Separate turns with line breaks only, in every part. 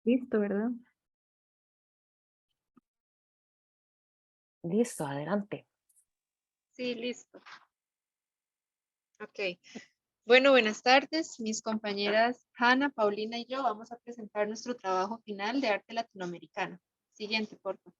Listo, ¿verdad?
Listo, adelante.
Sí, listo. Ok. Bueno, buenas tardes. Mis compañeras Hanna, Paulina y yo vamos a presentar nuestro trabajo final de arte latinoamericano. Siguiente, por favor.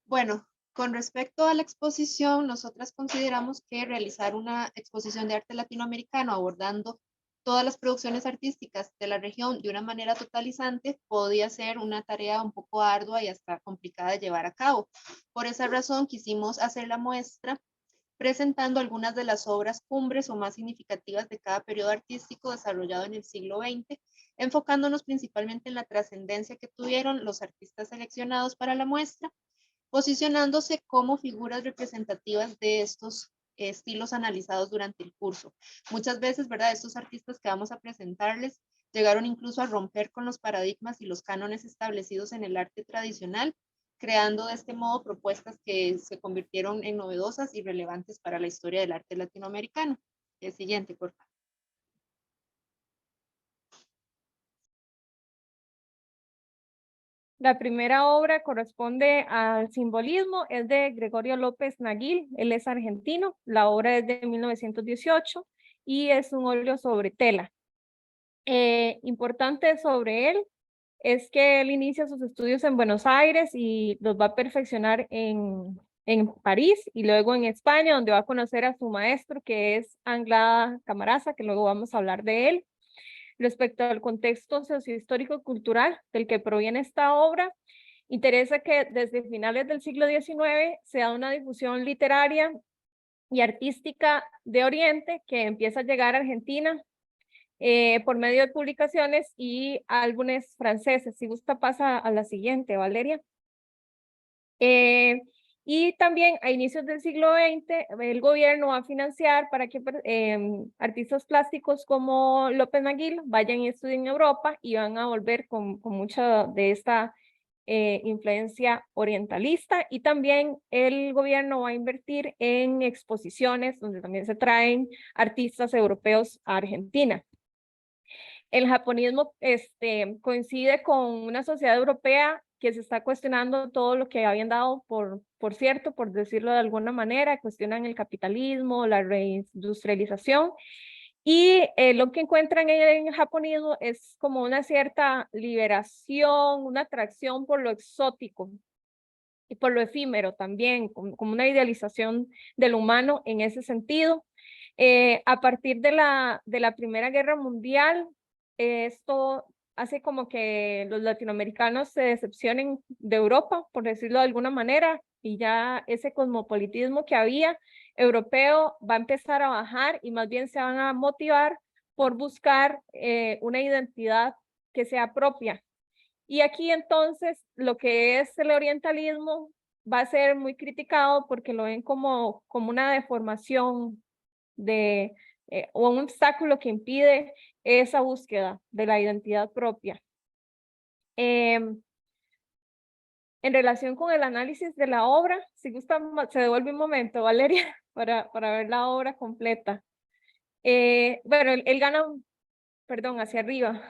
Bueno, con respecto a la exposición, nosotras consideramos que realizar una exposición de arte latinoamericano abordando todas las producciones artísticas de la región de una manera totalizante podía ser una tarea un poco ardua y hasta complicada de llevar a cabo. Por esa razón quisimos hacer la muestra presentando algunas de las obras cumbres o más significativas de cada periodo artístico desarrollado en el siglo XX, enfocándonos principalmente en la trascendencia que tuvieron los artistas seleccionados para la muestra, posicionándose como figuras representativas de estos estilos analizados durante el curso. Muchas veces, ¿verdad? Estos artistas que vamos a presentarles llegaron incluso a romper con los paradigmas y los cánones establecidos en el arte tradicional, creando de este modo propuestas que se convirtieron en novedosas y relevantes para la historia del arte latinoamericano. El siguiente, por favor.
La primera obra corresponde al simbolismo, es de Gregorio López Naguil, él es argentino, la obra es de 1918 y es un óleo sobre tela. Importante sobre él es que él inicia sus estudios en Buenos Aires y los va a perfeccionar en París y luego en España, donde va a conocer a su maestro, que es Anglada Camarasa, que luego vamos a hablar de él. Respecto al contexto sociohistórico cultural del que proviene esta obra, interesa que desde finales del siglo XIX se da una difusión literaria y artística de Oriente que empieza a llegar a Argentina por medio de publicaciones y álbumes franceses. Si gusta, pasa a la siguiente, Valeria. Y también a inicios del siglo XX, el gobierno va a financiar para que artistas plásticos como López Naguil vayan y estudien en Europa y van a volver con mucha de esta influencia orientalista. Y también el gobierno va a invertir en exposiciones donde también se traen artistas europeos a Argentina. El japonismo coincide con una sociedad europea que se está cuestionando todo lo que habían dado por cierto, por decirlo de alguna manera, cuestionan el capitalismo, la reindustrialización, y lo que encuentran en el japonismo es como una cierta liberación, una atracción por lo exótico y por lo efímero también, como una idealización del humano en ese sentido. A partir de la Primera Guerra Mundial, esto hace como que los latinoamericanos se decepcionen de Europa, por decirlo de alguna manera, y ya ese cosmopolitismo que había europeo va a empezar a bajar y más bien se van a motivar por buscar una identidad que sea propia. Y aquí entonces lo que es el orientalismo va a ser muy criticado porque lo ven como una deformación de, o un obstáculo que impide esa búsqueda de la identidad propia. En relación con el análisis de la obra, si gusta, se devuelve un momento, Valeria, para ver la obra completa. Bueno, él gana, perdón, hacia arriba.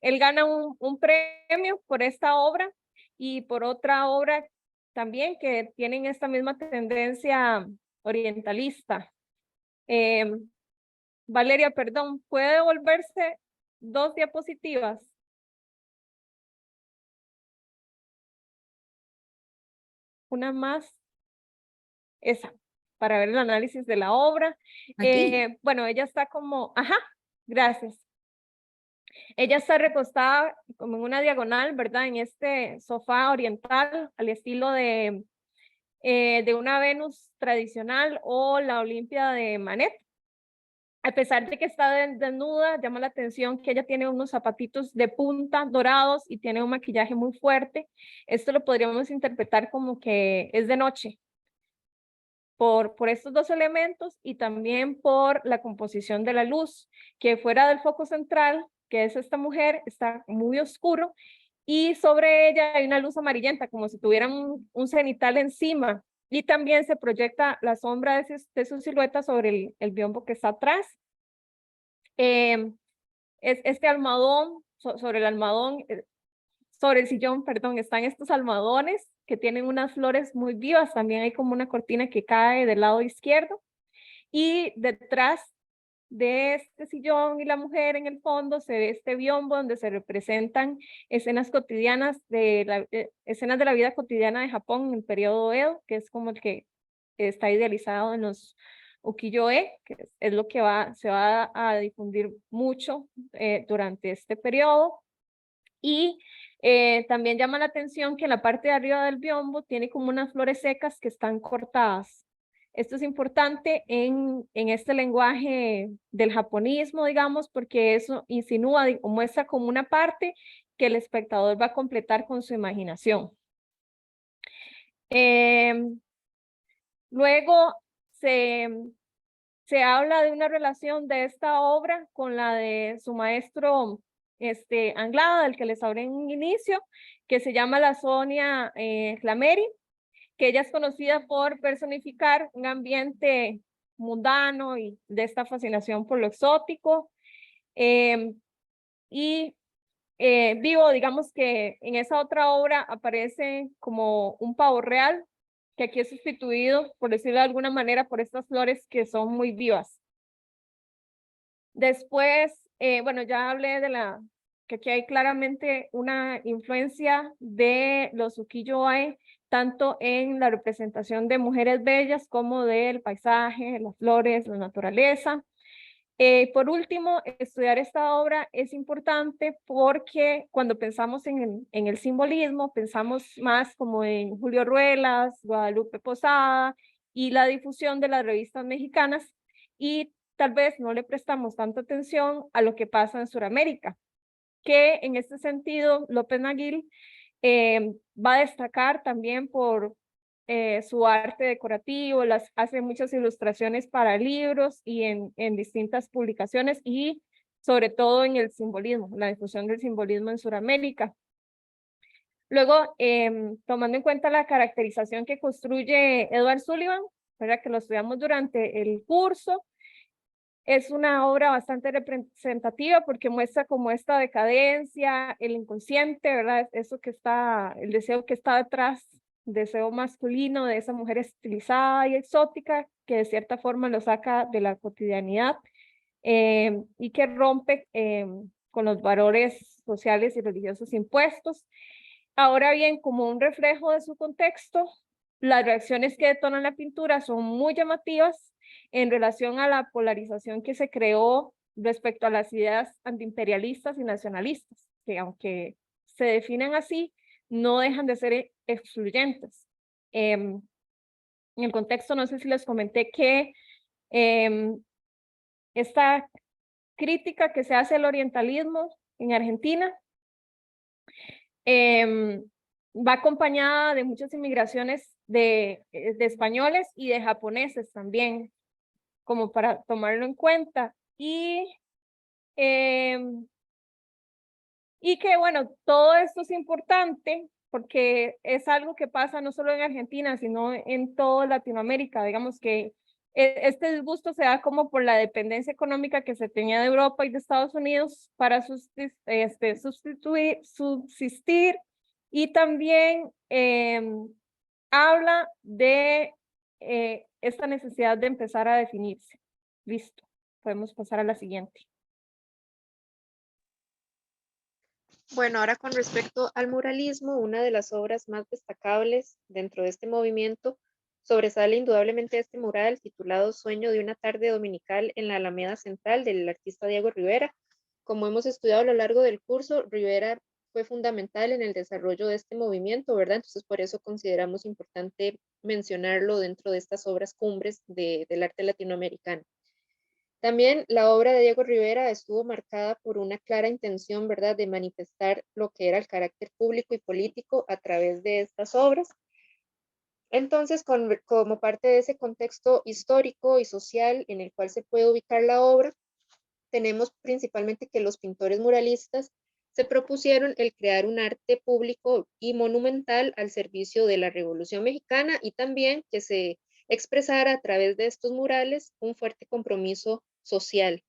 Él gana un premio por esta obra y por otra obra también que tienen esta misma tendencia orientalista. Valeria, perdón, ¿puede devolverse 2 diapositivas? Una más, esa, para ver el análisis de la obra.
Aquí.
Bueno, ella está como, ajá, gracias. Ella está recostada como en una diagonal, ¿verdad? En este sofá oriental al estilo de una Venus tradicional o la Olimpia de Manet. A pesar de que está desnuda, llama la atención que ella tiene unos zapatitos de punta dorados y tiene un maquillaje muy fuerte. Esto lo podríamos interpretar como que es de noche por estos 2 elementos y también por la composición de la luz, que fuera del foco central, que es esta mujer, está muy oscuro y sobre ella hay una luz amarillenta, como si tuviera un cenital encima. Y también se proyecta la sombra de su silueta sobre el biombo que está atrás. este almohadón, sobre el almohadón, sobre el sillón, perdón, están estos almohadones que tienen unas flores muy vivas. También hay como una cortina que cae del lado izquierdo. Y detrás de este sillón y la mujer en el fondo se ve este biombo donde se representan escenas cotidianas escenas de la vida cotidiana de Japón en el periodo Edo, que es como el que está idealizado en los ukiyo-e, que es lo que se va a difundir mucho durante este periodo. Y también llama la atención que en la parte de arriba del biombo tiene como unas flores secas que están cortadas. Esto es importante en este lenguaje del japonismo, digamos, porque eso insinúa o muestra como una parte que el espectador va a completar con su imaginación. Luego se habla de una relación de esta obra con la de su maestro Anglada, del que les hablé en un inicio, que se llama la Sonia Flammeri, que ella es conocida por personificar un ambiente mundano y de esta fascinación por lo exótico. Vivo, digamos que en esa otra obra aparece como un pavo real, que aquí es sustituido, por decirlo de alguna manera, por estas flores que son muy vivas. Después, bueno, ya hablé de que aquí hay claramente una influencia de los ukiyo-e, tanto en la representación de mujeres bellas como del paisaje, las flores, la naturaleza. Por último, estudiar esta obra es importante porque cuando pensamos en el simbolismo, pensamos más como en Julio Ruelas, Guadalupe Posada y la difusión de las revistas mexicanas, y tal vez no le prestamos tanta atención a lo que pasa en Sudamérica, que en este sentido López Naguil va a destacar también por su arte decorativo, hace muchas ilustraciones para libros y en distintas publicaciones, y sobre todo en el simbolismo, la difusión del simbolismo en Sudamérica. Luego, tomando en cuenta la caracterización que construye Edward Sullivan, ¿verdad?, que lo estudiamos durante el curso, es una obra bastante representativa porque muestra como esta decadencia, el inconsciente, ¿verdad? Eso que está, el deseo que está detrás, deseo masculino de esa mujer estilizada y exótica, que de cierta forma lo saca de la cotidianidad y que rompe con los valores sociales y religiosos impuestos. Ahora bien, como un reflejo de su contexto, las reacciones que detonan la pintura son muy llamativas en relación a la polarización que se creó respecto a las ideas antiimperialistas y nacionalistas, que aunque se definen así, no dejan de ser excluyentes. En el contexto, no sé si les comenté que esta crítica que se hace al orientalismo en Argentina va acompañada de muchas inmigraciones de españoles y de japoneses también, como para tomarlo en cuenta. Y que, bueno, todo esto es importante porque es algo que pasa no solo en Argentina, sino en toda Latinoamérica. Digamos que este disgusto se da como por la dependencia económica que se tenía de Europa y de Estados Unidos para subsistir, y también habla de esta necesidad de empezar a definirse. Listo, podemos pasar a la siguiente.
Bueno, ahora con respecto al muralismo, una de las obras más destacables dentro de este movimiento sobresale indudablemente este mural titulado Sueño de una tarde dominical en la Alameda Central, del artista Diego Rivera. Como hemos estudiado a lo largo del curso, Rivera fue fundamental en el desarrollo de este movimiento, ¿verdad? Entonces por eso consideramos importante mencionarlo dentro de estas obras cumbres del arte latinoamericano. También la obra de Diego Rivera estuvo marcada por una clara intención, ¿verdad?, de manifestar lo que era el carácter público y político a través de estas obras. Entonces, como parte de ese contexto histórico y social en el cual se puede ubicar la obra, tenemos principalmente que los pintores muralistas se propusieron el crear un arte público y monumental al servicio de la Revolución Mexicana, y también que se expresara a través de estos murales un fuerte compromiso social.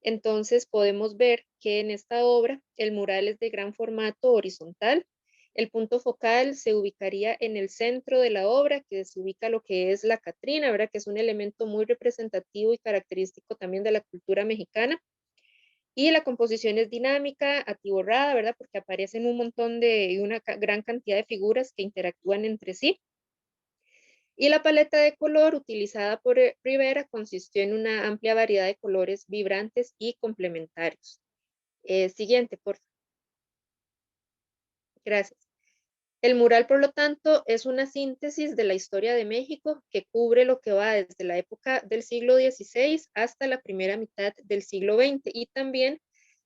Entonces podemos ver que en esta obra el mural es de gran formato horizontal. El punto focal se ubicaría en el centro de la obra, que se ubica lo que es la Catrina, ¿verdad? Que es un elemento muy representativo y característico también de la cultura mexicana. Y la composición es dinámica, atiborrada, ¿verdad? Porque aparecen un montón de, una gran cantidad de figuras que interactúan entre sí. Y la paleta de color utilizada por Rivera consistió en una amplia variedad de colores vibrantes y complementarios. Siguiente, por favor. Gracias. El mural, por lo tanto, es una síntesis de la historia de México que cubre lo que va desde la época del siglo XVI hasta la primera mitad del siglo XX. Y también,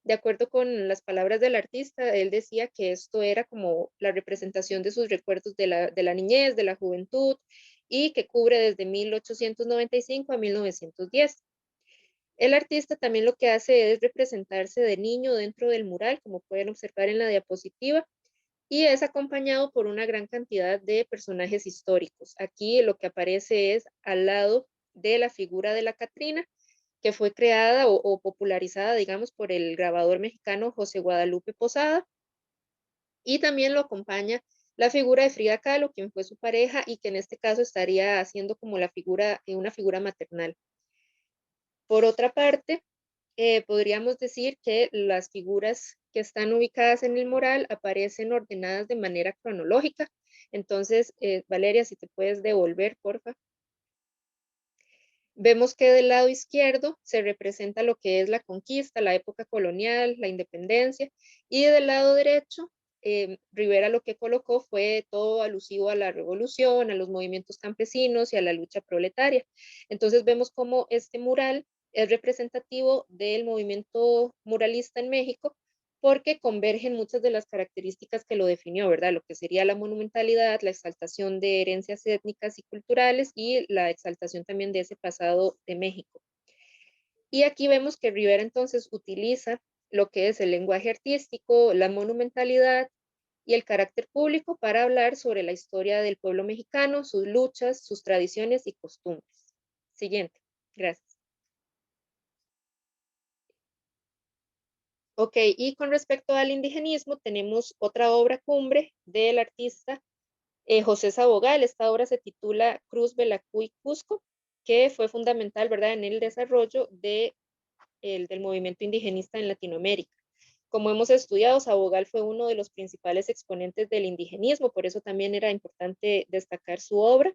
de acuerdo con las palabras del artista, él decía que esto era como la representación de sus recuerdos de la niñez, de la juventud, y que cubre desde 1895 a 1910. El artista también lo que hace es representarse de niño dentro del mural, como pueden observar en la diapositiva, y es acompañado por una gran cantidad de personajes históricos. Aquí lo que aparece es al lado de la figura de la Catrina, que fue creada o popularizada, digamos, por el grabador mexicano José Guadalupe Posada, y también lo acompaña la figura de Frida Kahlo, quien fue su pareja y que en este caso estaría haciendo como la figura, una figura maternal. Por otra parte, podríamos decir que las figuras que están ubicadas en el mural aparecen ordenadas de manera cronológica. Entonces, Valeria, si te puedes devolver, porfa. Vemos que del lado izquierdo se representa lo que es la conquista, la época colonial, la independencia, y del lado derecho, Rivera lo que colocó fue todo alusivo a la revolución, a los movimientos campesinos y a la lucha proletaria. Entonces vemos cómo este mural es representativo del movimiento muralista en México, porque convergen muchas de las características que lo definió, ¿verdad? Lo que sería la monumentalidad, la exaltación de herencias étnicas y culturales y la exaltación también de ese pasado de México. Y aquí vemos que Rivera entonces utiliza lo que es el lenguaje artístico, la monumentalidad y el carácter público para hablar sobre la historia del pueblo mexicano, sus luchas, sus tradiciones y costumbres. Siguiente, gracias. Ok, y con respecto al indigenismo, tenemos otra obra cumbre del artista José Sabogal. Esta obra se titula Cruz, Belacuy, Cusco, que fue fundamental, ¿verdad?, en el desarrollo del movimiento indigenista en Latinoamérica. Como hemos estudiado, Sabogal fue uno de los principales exponentes del indigenismo, por eso también era importante destacar su obra.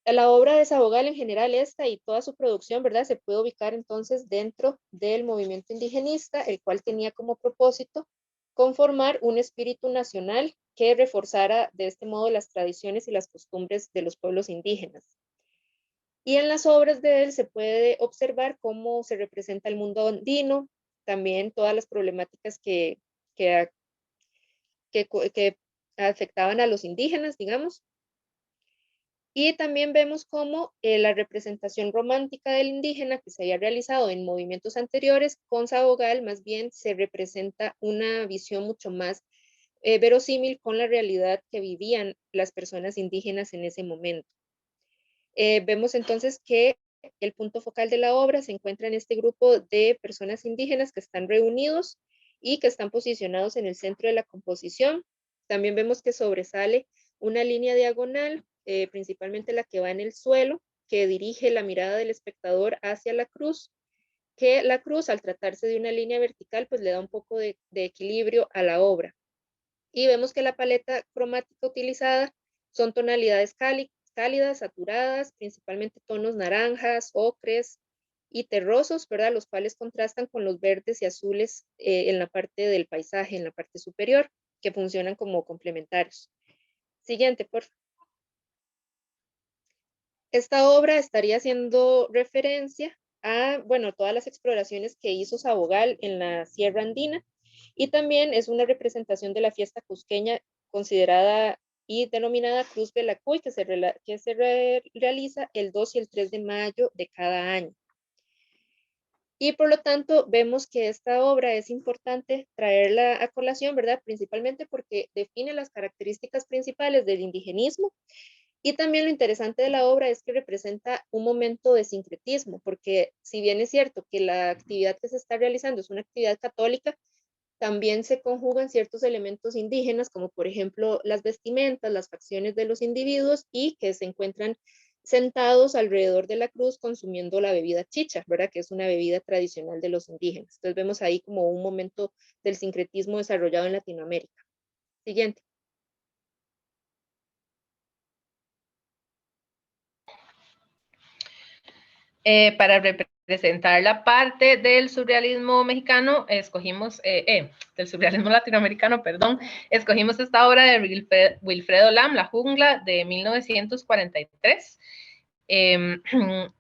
La obra de Sabogal en general, esta y toda su producción, ¿verdad?, se puede ubicar entonces dentro del movimiento indigenista, el cual tenía como propósito conformar un espíritu nacional que reforzara de este modo las tradiciones y las costumbres de los pueblos indígenas. Y en las obras de él se puede observar cómo se representa el mundo andino, también todas las problemáticas que, que afectaban a los indígenas, digamos. Y también vemos cómo la representación romántica del indígena que se había realizado en movimientos anteriores con Sabogal más bien se representa una visión mucho más verosímil con la realidad que vivían las personas indígenas en ese momento. Vemos entonces que el punto focal de la obra se encuentra en este grupo de personas indígenas que están reunidos y que están posicionados en el centro de la composición. También vemos que sobresale una línea diagonal, principalmente la que va en el suelo, que dirige la mirada del espectador hacia la cruz, que la cruz, al tratarse de una línea vertical, pues le da un poco de equilibrio a la obra. Y vemos que la paleta cromática utilizada son tonalidades cálidas, saturadas, principalmente tonos naranjas, ocres y terrosos, ¿verdad? Los cuales contrastan con los verdes y azules en la parte del paisaje, en la parte superior, que funcionan como complementarios. Siguiente, por favor. Esta obra estaría haciendo referencia a, bueno, todas las exploraciones que hizo Sabogal en la Sierra Andina, y también es una representación de la fiesta cusqueña considerada y denominada Cruz Belacuy, que se realiza el 2 y el 3 de mayo de cada año. Y por lo tanto, vemos que esta obra es importante traerla a colación, ¿verdad? Principalmente porque define las características principales del indigenismo Y también lo interesante de la obra es que representa un momento de sincretismo, porque si bien es cierto que la actividad que se está realizando es una actividad católica, también se conjugan ciertos elementos indígenas, como por ejemplo las vestimentas, las facciones de los individuos y que se encuentran sentados alrededor de la cruz consumiendo la bebida chicha, ¿verdad? Que es una bebida tradicional de los indígenas. Entonces vemos ahí como un momento del sincretismo desarrollado en Latinoamérica. Siguiente.
Para representar la parte del surrealismo mexicano, escogimos, del surrealismo latinoamericano, perdón, escogimos esta obra de Wilfredo Lam, La Jungla, de 1943.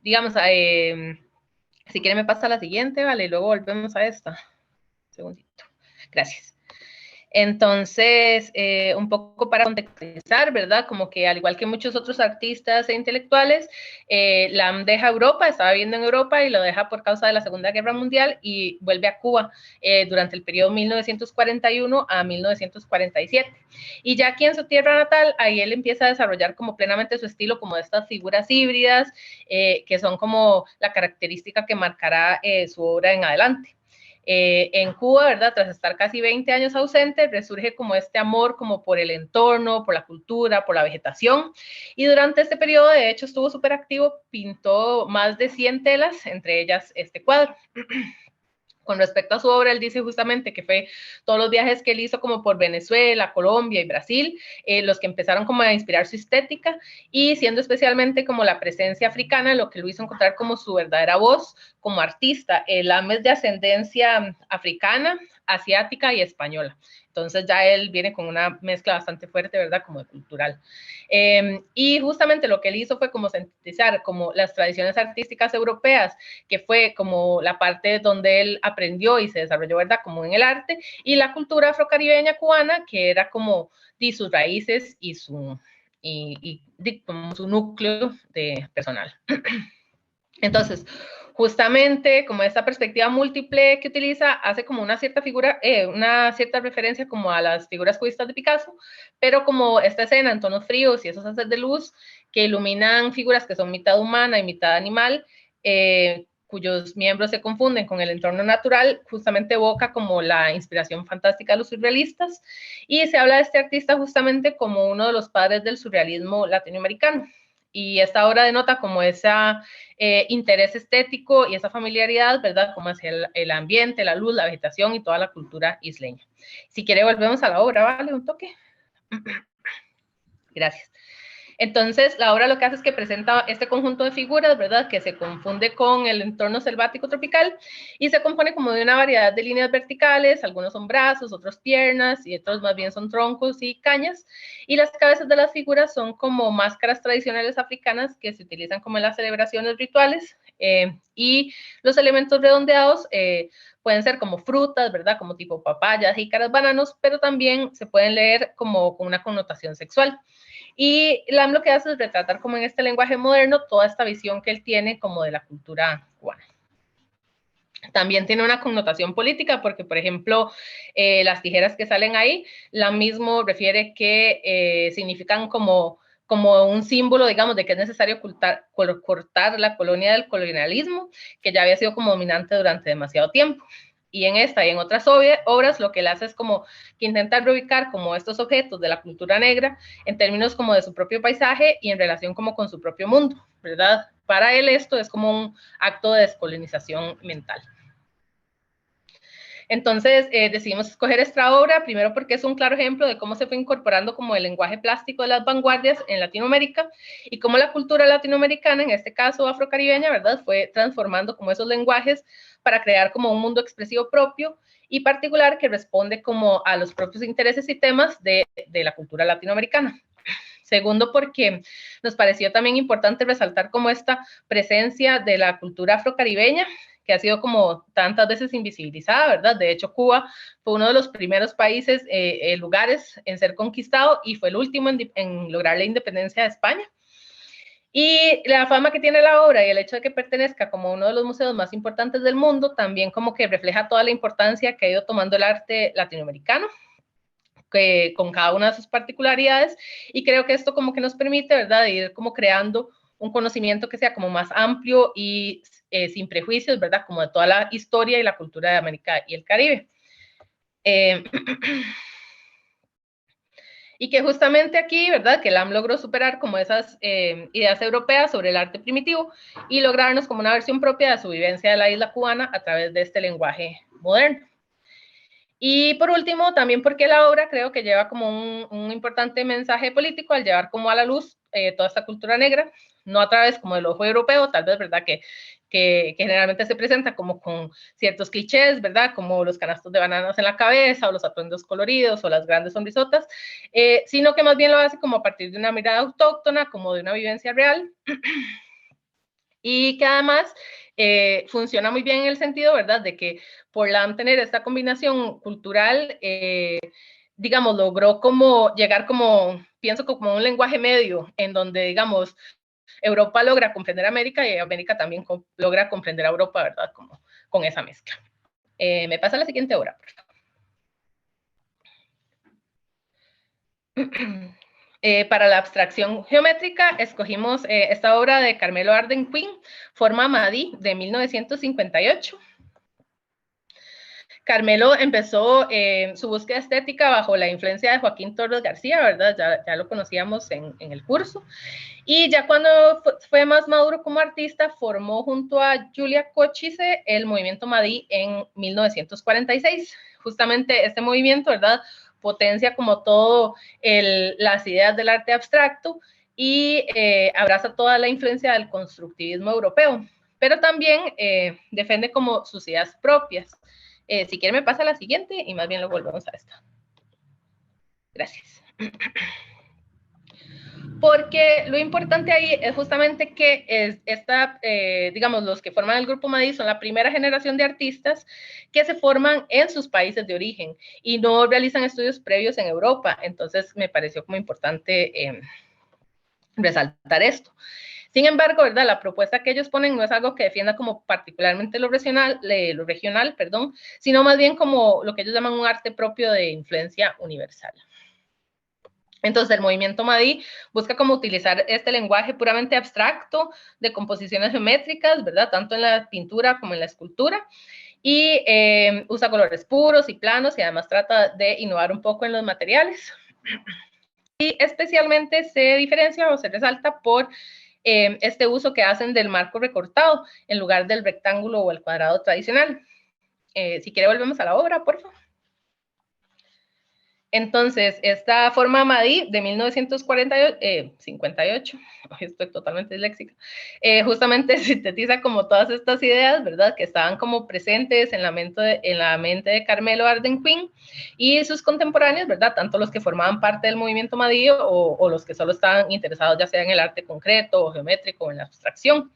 Digamos, si quiere me pasa a la siguiente, vale, y luego volvemos a esta. Un segundito. Gracias. Entonces, un poco para contextualizar, ¿verdad? Como que al igual que muchos otros artistas e intelectuales, Lam deja Europa, estaba viviendo en Europa y lo deja por causa de la Segunda Guerra Mundial y vuelve a Cuba durante el periodo 1941 a 1947. Y ya aquí en su tierra natal, ahí él empieza a desarrollar como plenamente su estilo, como de estas figuras híbridas, que son como la característica que marcará su obra en adelante. En Cuba, ¿verdad? Tras estar casi 20 años ausente, resurge como este amor como por el entorno, por la cultura, por la vegetación. Y durante este periodo, de hecho, estuvo súper activo, pintó más de 100 telas, entre ellas este cuadro. Con respecto a su obra, él dice justamente que fue todos los viajes que él hizo como por Venezuela, Colombia y Brasil, los que empezaron como a inspirar su estética y siendo especialmente como la presencia africana lo que lo hizo encontrar como su verdadera voz como artista. Lam es de ascendencia africana, asiática y española. Entonces ya él viene con una mezcla bastante fuerte, ¿verdad? Como de cultural. Y justamente lo que él hizo fue como sintetizar como las tradiciones artísticas europeas, que fue como la parte donde él aprendió y se desarrolló, ¿verdad? Como en el arte, y la cultura afrocaribeña cubana, que era como de sus raíces y como su núcleo de personal. Entonces, justamente como esta perspectiva múltiple que utiliza hace como una cierta figura, una cierta referencia como a las figuras cubistas de Picasso, pero como esta escena en tonos fríos y esos haces de luz que iluminan figuras que son mitad humana y mitad animal, cuyos miembros se confunden con el entorno natural, justamente evoca como la inspiración fantástica de los surrealistas y se habla de este artista justamente como uno de los padres del surrealismo latinoamericano. Y esta obra denota como ese interés estético y esa familiaridad, ¿verdad? Como hacia el ambiente, la luz, la vegetación y toda la cultura isleña. Si quiere, volvemos a la obra, ¿vale? Un toque. Gracias. Entonces, la obra lo que hace es que presenta este conjunto de figuras, ¿verdad? Que se confunde con el entorno selvático tropical y se compone como de una variedad de líneas verticales, algunos son brazos, otros piernas y otros más bien son troncos y cañas. Y las cabezas de las figuras son como máscaras tradicionales africanas que se utilizan como en las celebraciones rituales y los elementos redondeados pueden ser como frutas, ¿verdad? Como tipo papayas, jícaras, bananos, pero también se pueden leer como con una connotación sexual. Y Lam lo que hace es retratar como en este lenguaje moderno toda esta visión que él tiene como de la cultura cubana. También tiene una connotación política porque, por ejemplo, las tijeras que salen ahí, Lam mismo refiere que significan como un símbolo, digamos, de que es necesario cortar la colonia del colonialismo, que ya había sido como dominante durante demasiado tiempo. Y en esta y en otras obras lo que él hace es como que intenta reubicar como estos objetos de la cultura negra en términos como de su propio paisaje y en relación como con su propio mundo, ¿verdad? Para él esto es como un acto de descolonización mental. Entonces decidimos escoger esta obra, primero porque es un claro ejemplo de cómo se fue incorporando como el lenguaje plástico de las vanguardias en Latinoamérica y cómo la cultura latinoamericana, en este caso afrocaribeña, ¿verdad? Fue transformando como esos lenguajes para crear como un mundo expresivo propio y particular que responde como a los propios intereses y temas de la cultura latinoamericana. Segundo, porque nos pareció también importante resaltar como esta presencia de la cultura afrocaribeña, que ha sido como tantas veces invisibilizada, ¿verdad? De hecho, Cuba fue uno de los primeros países, lugares en ser conquistado y fue el último en lograr la independencia de España. Y la fama que tiene la obra y el hecho de que pertenezca como uno de los museos más importantes del mundo, también como que refleja toda la importancia que ha ido tomando el arte latinoamericano con cada una de sus particularidades, y creo que esto como que nos permite, ¿verdad?, de ir como creando un conocimiento que sea como más amplio y sin prejuicios, ¿verdad?, como de toda la historia y la cultura de América y el Caribe. Y que justamente aquí, ¿verdad?, que LAM logró superar como esas ideas europeas sobre el arte primitivo y lograrnos como una versión propia de su vivencia de la isla cubana a través de este lenguaje moderno. Y por último, también porque la obra creo que lleva como un importante mensaje político al llevar como a la luz toda esta cultura negra, no a través como del ojo europeo, tal vez, ¿verdad?, que generalmente se presenta como con ciertos clichés, ¿verdad?, como los canastos de bananas en la cabeza, o los atuendos coloridos, o las grandes sonrisotas, sino que más bien lo hace como a partir de una mirada autóctona, como de una vivencia real, y que además funciona muy bien en el sentido, ¿verdad?, de que por LAM tener esta combinación cultural, digamos, logró como llegar como, pienso como un lenguaje medio, en donde, digamos, Europa logra comprender a América y América también logra comprender a Europa, ¿verdad?, como con esa mezcla. Me pasa a la siguiente obra, por favor. Para la abstracción geométrica escogimos esta obra de Carmelo Arden Quinn, Forma Madí, de 1958. Carmelo empezó su búsqueda estética bajo la influencia de Joaquín Torres García, ¿verdad? Ya lo conocíamos en el curso. Y ya cuando fue más maduro como artista, formó junto a Julia Cochise el movimiento Madí en 1946. Justamente este movimiento, ¿verdad?, potencia como todo las ideas del arte abstracto y abraza toda la influencia del constructivismo europeo, pero también defiende como sus ideas propias. Si quiere me pasa a la siguiente y más bien lo volvemos a esta. Gracias. Porque lo importante ahí es justamente que digamos, los que forman el grupo Madí son la primera generación de artistas que se forman en sus países de origen y no realizan estudios previos en Europa. Entonces me pareció como importante resaltar esto. Sin embargo, ¿verdad?, la propuesta que ellos ponen no es algo que defienda como particularmente lo regional, sino más bien como lo que ellos llaman un arte propio de influencia universal. Entonces, el movimiento Madí busca como utilizar este lenguaje puramente abstracto de composiciones geométricas, ¿verdad?, tanto en la pintura como en la escultura, y usa colores puros y planos, y además trata de innovar un poco en los materiales. Y especialmente se diferencia o se resalta por este uso que hacen del marco recortado en lugar del rectángulo o el cuadrado tradicional. Si quiere volvemos a la obra, por favor. Entonces, esta forma Madí de 1958, estoy totalmente disléxica, justamente sintetiza como todas estas ideas, ¿verdad?, que estaban como presentes en la mente de Carmelo Arden Quinn y sus contemporáneos, ¿verdad?, tanto los que formaban parte del movimiento Madí o los que solo estaban interesados ya sea en el arte concreto o geométrico o en la abstracción.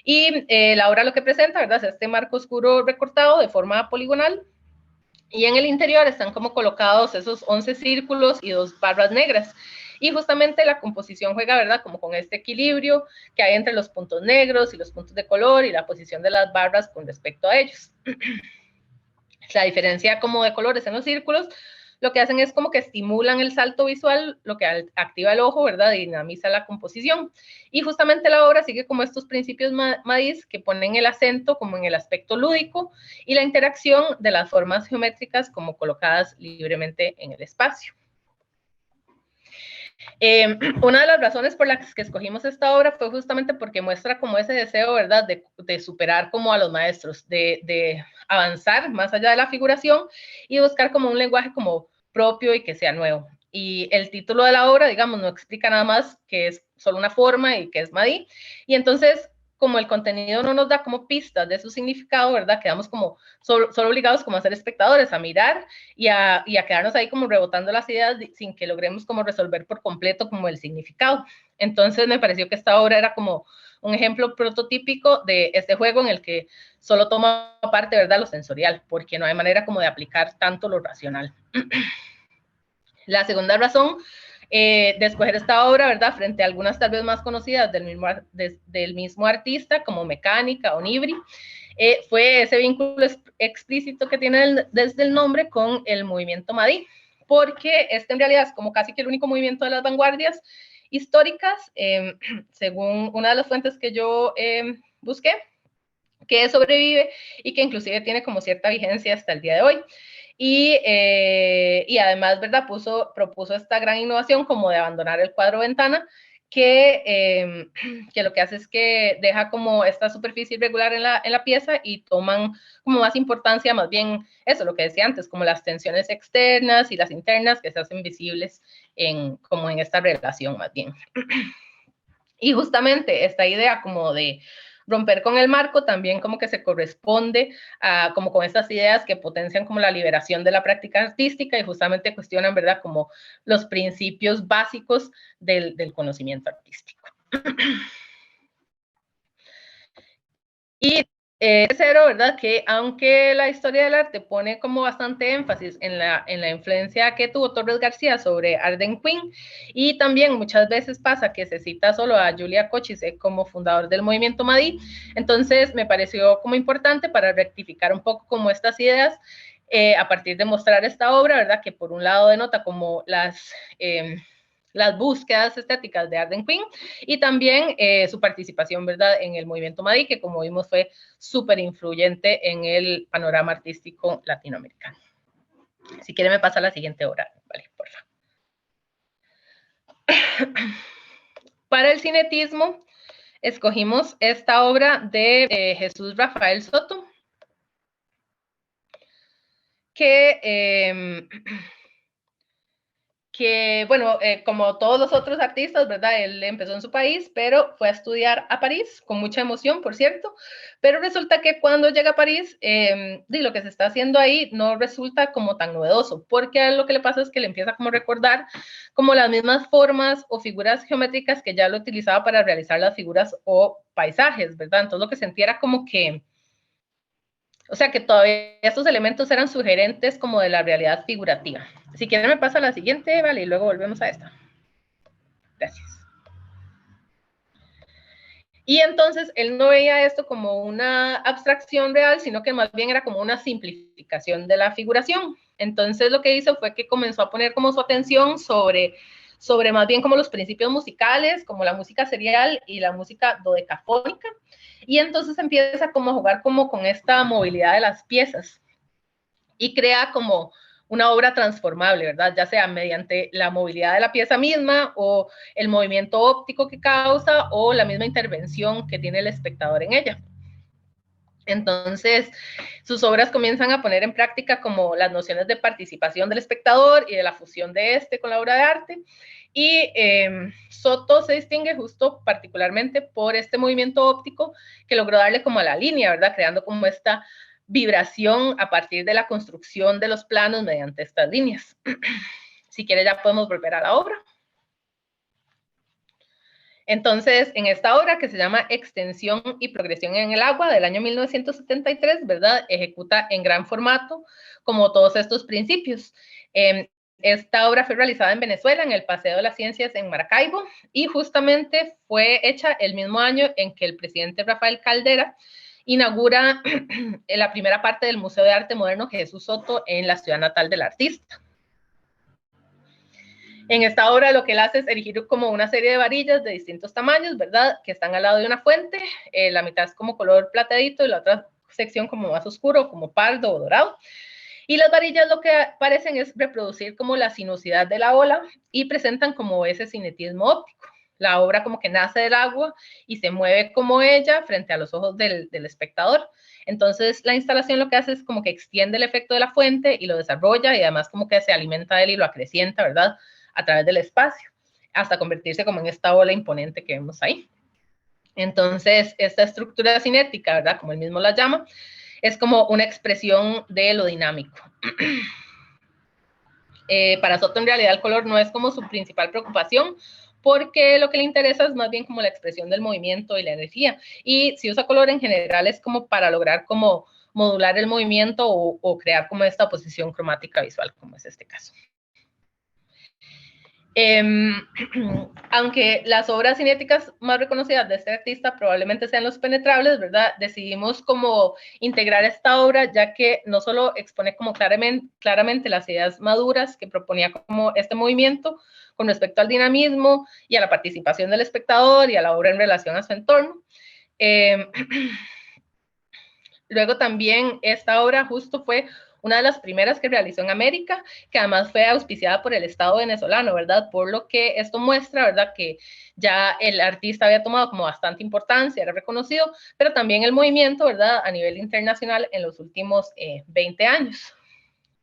Y la obra lo que presenta, ¿verdad?, es este marco oscuro recortado de forma poligonal, y en el interior están como colocados esos 11 círculos y 2 barras negras. Y justamente la composición juega, ¿verdad?, como con este equilibrio que hay entre los puntos negros y los puntos de color y la posición de las barras con respecto a ellos. La diferencia como de colores en los círculos lo que hacen es como que estimulan el salto visual, lo que activa el ojo, ¿verdad?, y dinamiza la composición. Y justamente la obra sigue como estos principios Madís que ponen el acento como en el aspecto lúdico y la interacción de las formas geométricas como colocadas libremente en el espacio. Una de las razones por las que escogimos esta obra fue justamente porque muestra como ese deseo, ¿verdad?, de superar como a los maestros, de avanzar más allá de la figuración y buscar como un lenguaje como propio y que sea nuevo. Y el título de la obra, digamos, no explica nada más que es solo una forma y que es Madí. Y entonces, como el contenido no nos da como pistas de su significado, ¿verdad?, quedamos como solo obligados como a ser espectadores, a mirar y a quedarnos ahí como rebotando las ideas sin que logremos como resolver por completo como el significado. Entonces me pareció que esta obra era como un ejemplo prototípico de este juego en el que solo toma parte, ¿verdad?, lo sensorial, porque no hay manera como de aplicar tanto lo racional. La segunda razón de escoger esta obra, ¿verdad?, frente a algunas tal vez más conocidas del mismo artista, como Mecánica o Nibri, fue ese vínculo explícito que tiene desde el nombre con el movimiento Madí, porque este en realidad es como casi que el único movimiento de las vanguardias históricas, según una de las fuentes que yo busqué, que sobrevive y que inclusive tiene como cierta vigencia hasta el día de hoy. Y además, ¿verdad? Propuso esta gran innovación como de abandonar el cuadro ventana, que lo que hace es que deja como esta superficie irregular en la pieza y toman como más importancia, más bien eso, lo que decía antes, como las tensiones externas y las internas que se hacen visibles como en esta relación más bien. Y justamente esta idea como de romper con el marco también como que se corresponde a como con estas ideas que potencian como la liberación de la práctica artística y justamente cuestionan, ¿verdad? Como los principios básicos del conocimiento artístico. Y tercero, ¿verdad? Que aunque la historia del arte pone como bastante énfasis en la influencia que tuvo Torres García sobre Arden Quinn, y también muchas veces pasa que se cita solo a Julia Koczyce como fundador del movimiento Madí, entonces me pareció como importante para rectificar un poco como estas ideas a partir de mostrar esta obra, ¿verdad? Que por un lado denota como las búsquedas estéticas de Arden Quinn y también su participación, ¿verdad?, en el movimiento Madí, que como vimos fue súper influyente en el panorama artístico latinoamericano. Si quiere me pasa a la siguiente obra, vale, por favor. Para el cinetismo escogimos esta obra de Jesús Rafael Soto, que bueno, como todos los otros artistas, ¿verdad? Él empezó en su país, pero fue a estudiar a París, con mucha emoción, por cierto, pero resulta que cuando llega a París, lo que se está haciendo ahí no resulta como tan novedoso, porque a él lo que le pasa es que le empieza como a recordar como las mismas formas o figuras geométricas que ya lo utilizaba para realizar las figuras o paisajes, ¿verdad? Entonces lo que sentía era como que, o sea, que todavía estos elementos eran sugerentes como de la realidad figurativa. Si quieren me pasa a la siguiente, vale, y luego volvemos a esta. Gracias. Y entonces él no veía esto como una abstracción real, sino que más bien era como una simplificación de la figuración. Entonces lo que hizo fue que comenzó a poner como su atención sobre más bien como los principios musicales, como la música serial y la música dodecafónica. Y entonces empieza como a jugar como con esta movilidad de las piezas y crea como una obra transformable, ¿verdad? Ya sea mediante la movilidad de la pieza misma o el movimiento óptico que causa o la misma intervención que tiene el espectador en ella. Entonces, sus obras comienzan a poner en práctica como las nociones de participación del espectador y de la fusión de este con la obra de arte. Y Soto se distingue justo particularmente por este movimiento óptico que logró darle como a la línea, ¿verdad? Creando como esta vibración a partir de la construcción de los planos mediante estas líneas. Si quiere ya podemos volver a la obra. Entonces, en esta obra que se llama Extensión y Progresión en el Agua del año 1973, ¿verdad? Ejecuta en gran formato como todos estos principios. Esta obra fue realizada en Venezuela, en el Paseo de las Ciencias en Maracaibo, y justamente fue hecha el mismo año en que el presidente Rafael Caldera inaugura la primera parte del Museo de Arte Moderno Jesús Soto en la ciudad natal del artista. En esta obra lo que él hace es erigir como una serie de varillas de distintos tamaños, ¿verdad? Que están al lado de una fuente, la mitad es como color plateadito y la otra sección como más oscuro, como pardo o dorado. Y las varillas lo que parecen es reproducir como la sinuosidad de la ola y presentan como ese cinetismo óptico. La obra como que nace del agua y se mueve como ella frente a los ojos del espectador. Entonces la instalación lo que hace es como que extiende el efecto de la fuente y lo desarrolla y además como que se alimenta de él y lo acrecienta, ¿verdad? A través del espacio, hasta convertirse como en esta ola imponente que vemos ahí. Entonces, esta estructura cinética, ¿verdad? Como él mismo la llama, es como una expresión de lo dinámico. Para Soto, en realidad, el color no es como su principal preocupación, porque lo que le interesa es más bien como la expresión del movimiento y la energía. Y si usa color en general es como para lograr como modular el movimiento o crear como esta oposición cromática visual, como es este caso. Aunque las obras cinéticas más reconocidas de este artista probablemente sean Los Penetrables, ¿verdad? Decidimos como integrar esta obra, ya que no solo expone como claramente las ideas maduras que proponía como este movimiento con respecto al dinamismo y a la participación del espectador y a la obra en relación a su entorno. Luego también esta obra justo fue una de las primeras que realizó en América, que además fue auspiciada por el Estado venezolano, ¿verdad? Por lo que esto muestra, ¿verdad? Que ya el artista había tomado como bastante importancia, era reconocido, pero también el movimiento, ¿verdad? A nivel internacional en los últimos 20 años.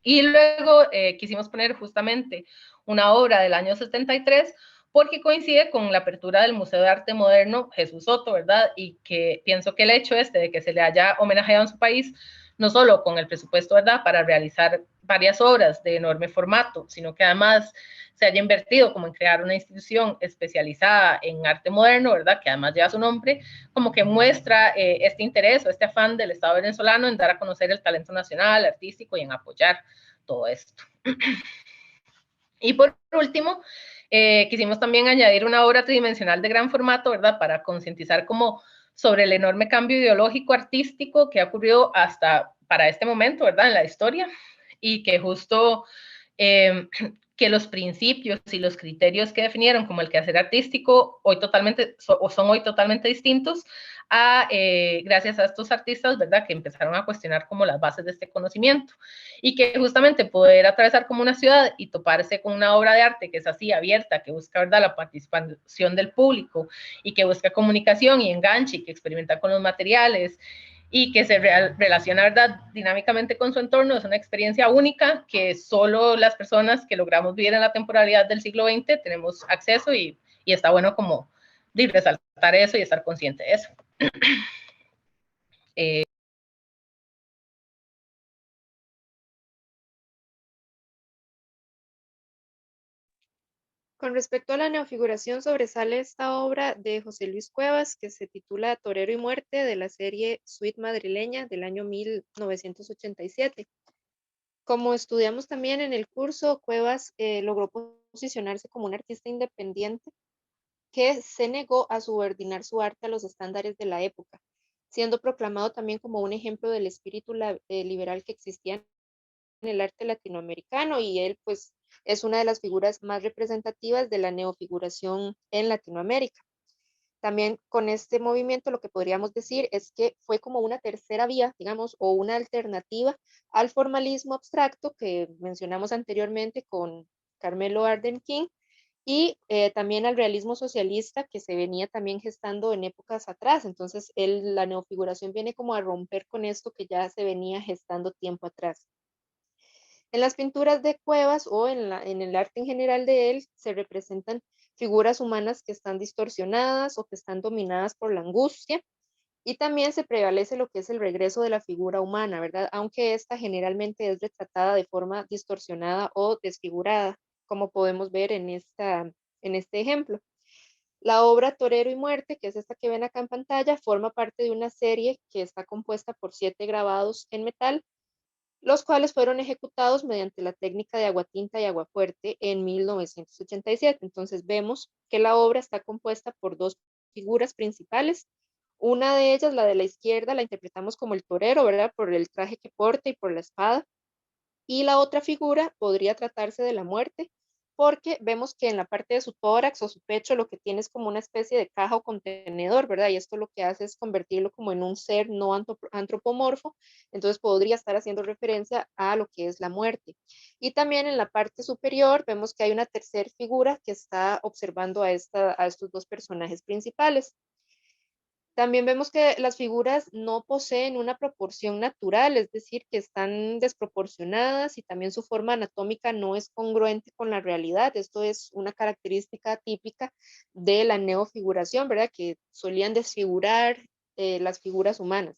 Y luego quisimos poner justamente una obra del año 73 porque coincide con la apertura del Museo de Arte Moderno Jesús Soto, ¿verdad? Y que pienso que el hecho de que se le haya homenajeado en su país, no solo con el presupuesto, ¿verdad?, para realizar varias obras de enorme formato, sino que además se haya invertido como en crear una institución especializada en arte moderno, ¿verdad?, que además lleva su nombre, como que muestra este interés o este afán del Estado venezolano en dar a conocer el talento nacional, artístico y en apoyar todo esto. Y por último, quisimos también añadir una obra tridimensional de gran formato, ¿verdad?, para concientizar como sobre el enorme cambio ideológico artístico que ha ocurrido hasta para este momento, ¿verdad?, en la historia, y que justo que los principios y los criterios que definieron como el quehacer artístico hoy son hoy totalmente distintos gracias a estos artistas, ¿verdad?, que empezaron a cuestionar como las bases de este conocimiento y que justamente poder atravesar como una ciudad y toparse con una obra de arte que es así abierta, que busca, ¿verdad?, la participación del público y que busca comunicación y enganche y que experimenta con los materiales y que se relaciona, ¿verdad?, dinámicamente con su entorno, es una experiencia única que solo las personas que logramos vivir en la temporalidad del siglo XX tenemos acceso y está bueno como resaltar eso y estar consciente de eso.
Con respecto a la neofiguración, sobresale esta obra de José Luis Cuevas que se titula Torero y Muerte, de la serie Suite Madrileña del año 1987. Como estudiamos también en el curso, Cuevas logró posicionarse como un artista independiente que se negó a subordinar su arte a los estándares de la época, siendo proclamado también como un ejemplo del espíritu liberal que existía en el arte latinoamericano, y él pues es una de las figuras más representativas de la neofiguración en Latinoamérica. También con este movimiento lo que podríamos decir es que fue como una tercera vía, digamos, o una alternativa al formalismo abstracto que mencionamos anteriormente con Carmelo Arden King, y también al realismo socialista que se venía también gestando en épocas atrás. Entonces, la neofiguración viene como a romper con esto que ya se venía gestando tiempo atrás. En las pinturas de Cuevas o en el arte en general de él se representan figuras humanas que están distorsionadas o que están dominadas por la angustia, y también se prevalece lo que es el regreso de la figura humana, ¿verdad? Aunque esta generalmente es retratada de forma distorsionada o desfigurada, como podemos ver en este ejemplo. La obra Torero y Muerte, que es esta que ven acá en pantalla, forma parte de una serie que está compuesta por 7 grabados en metal, los cuales fueron ejecutados mediante la técnica de aguatinta y aguafuerte en 1987. Entonces vemos que la obra está compuesta por 2 figuras principales. Una de ellas, la de la izquierda, la interpretamos como el torero, ¿verdad?, por el traje que porta y por la espada. Y la otra figura podría tratarse de la muerte, porque vemos que en la parte de su tórax o su pecho lo que tiene es como una especie de caja o contenedor, ¿verdad? Y esto lo que hace es convertirlo como en un ser no antropomorfo, entonces podría estar haciendo referencia a lo que es la muerte. Y también en la parte superior vemos que hay una tercera figura que está observando a estos 2 personajes principales. También vemos que las figuras no poseen una proporción natural, es decir, que están desproporcionadas, y también su forma anatómica no es congruente con la realidad. Esto es una característica típica de la neofiguración, ¿verdad? Que solían desfigurar las figuras humanas.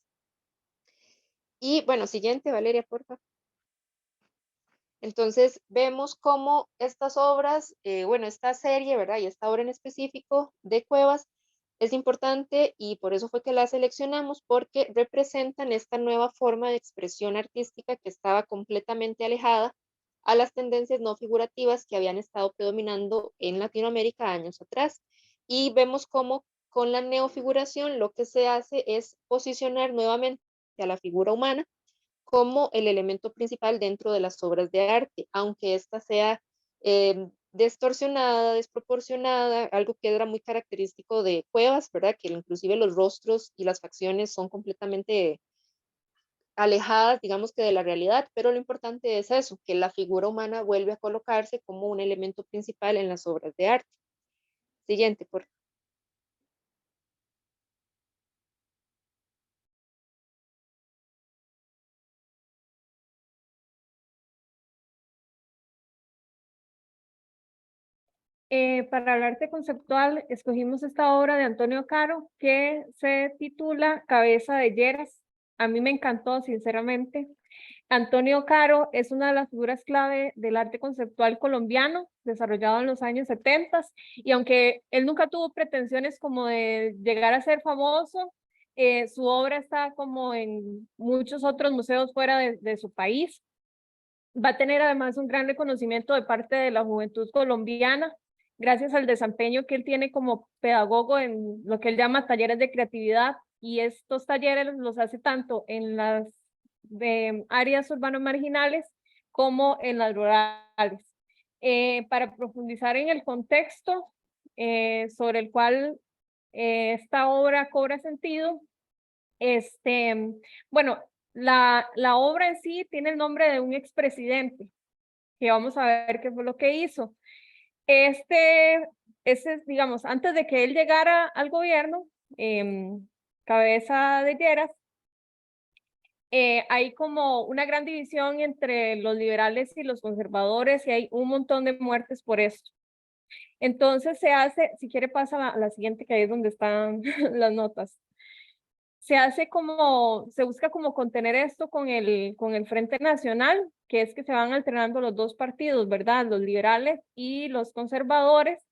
Y bueno, siguiente, Valeria, por favor. Entonces vemos cómo estas obras, esta serie, ¿verdad? Y esta obra en específico de Cuevas es importante, y por eso fue que la seleccionamos, porque representan esta nueva forma de expresión artística que estaba completamente alejada a las tendencias no figurativas que habían estado predominando en Latinoamérica años atrás. Y vemos cómo con la neofiguración lo que se hace es posicionar nuevamente a la figura humana como el elemento principal dentro de las obras de arte, aunque ésta sea distorsionada, desproporcionada, algo que era muy característico de Cuevas, ¿verdad? Que inclusive los rostros y las facciones son completamente alejadas, digamos que de la realidad, pero lo importante es eso, que la figura humana vuelve a colocarse como un elemento principal en las obras de arte. Siguiente, por favor.
Para el arte conceptual, escogimos esta obra de Antonio Caro que se titula Cabeza de Lleras. A mí me encantó, sinceramente. Antonio Caro es una de las figuras clave del arte conceptual colombiano, desarrollado en los años 70, y aunque él nunca tuvo pretensiones como de llegar a ser famoso, su obra está como en muchos otros museos fuera de su país. Va a tener además un gran reconocimiento de parte de la juventud colombiana, gracias al desempeño que él tiene como pedagogo en lo que él llama talleres de creatividad, y estos talleres los hace tanto en las áreas urbanas marginales como en las rurales. Para profundizar en el contexto sobre el cual esta obra cobra sentido, bueno, la obra en sí tiene el nombre de un expresidente, que vamos a ver qué fue lo que hizo. Digamos, antes de que él llegara al gobierno, Cabeza de Lleras, hay como una gran división entre los liberales y los conservadores, y hay un montón de muertes por esto. Entonces se hace, si quiere pasa a la siguiente, que ahí es donde están las notas. Se busca como contener esto con el Frente Nacional, que es que se van alternando los dos partidos, ¿verdad? Los liberales y los conservadores,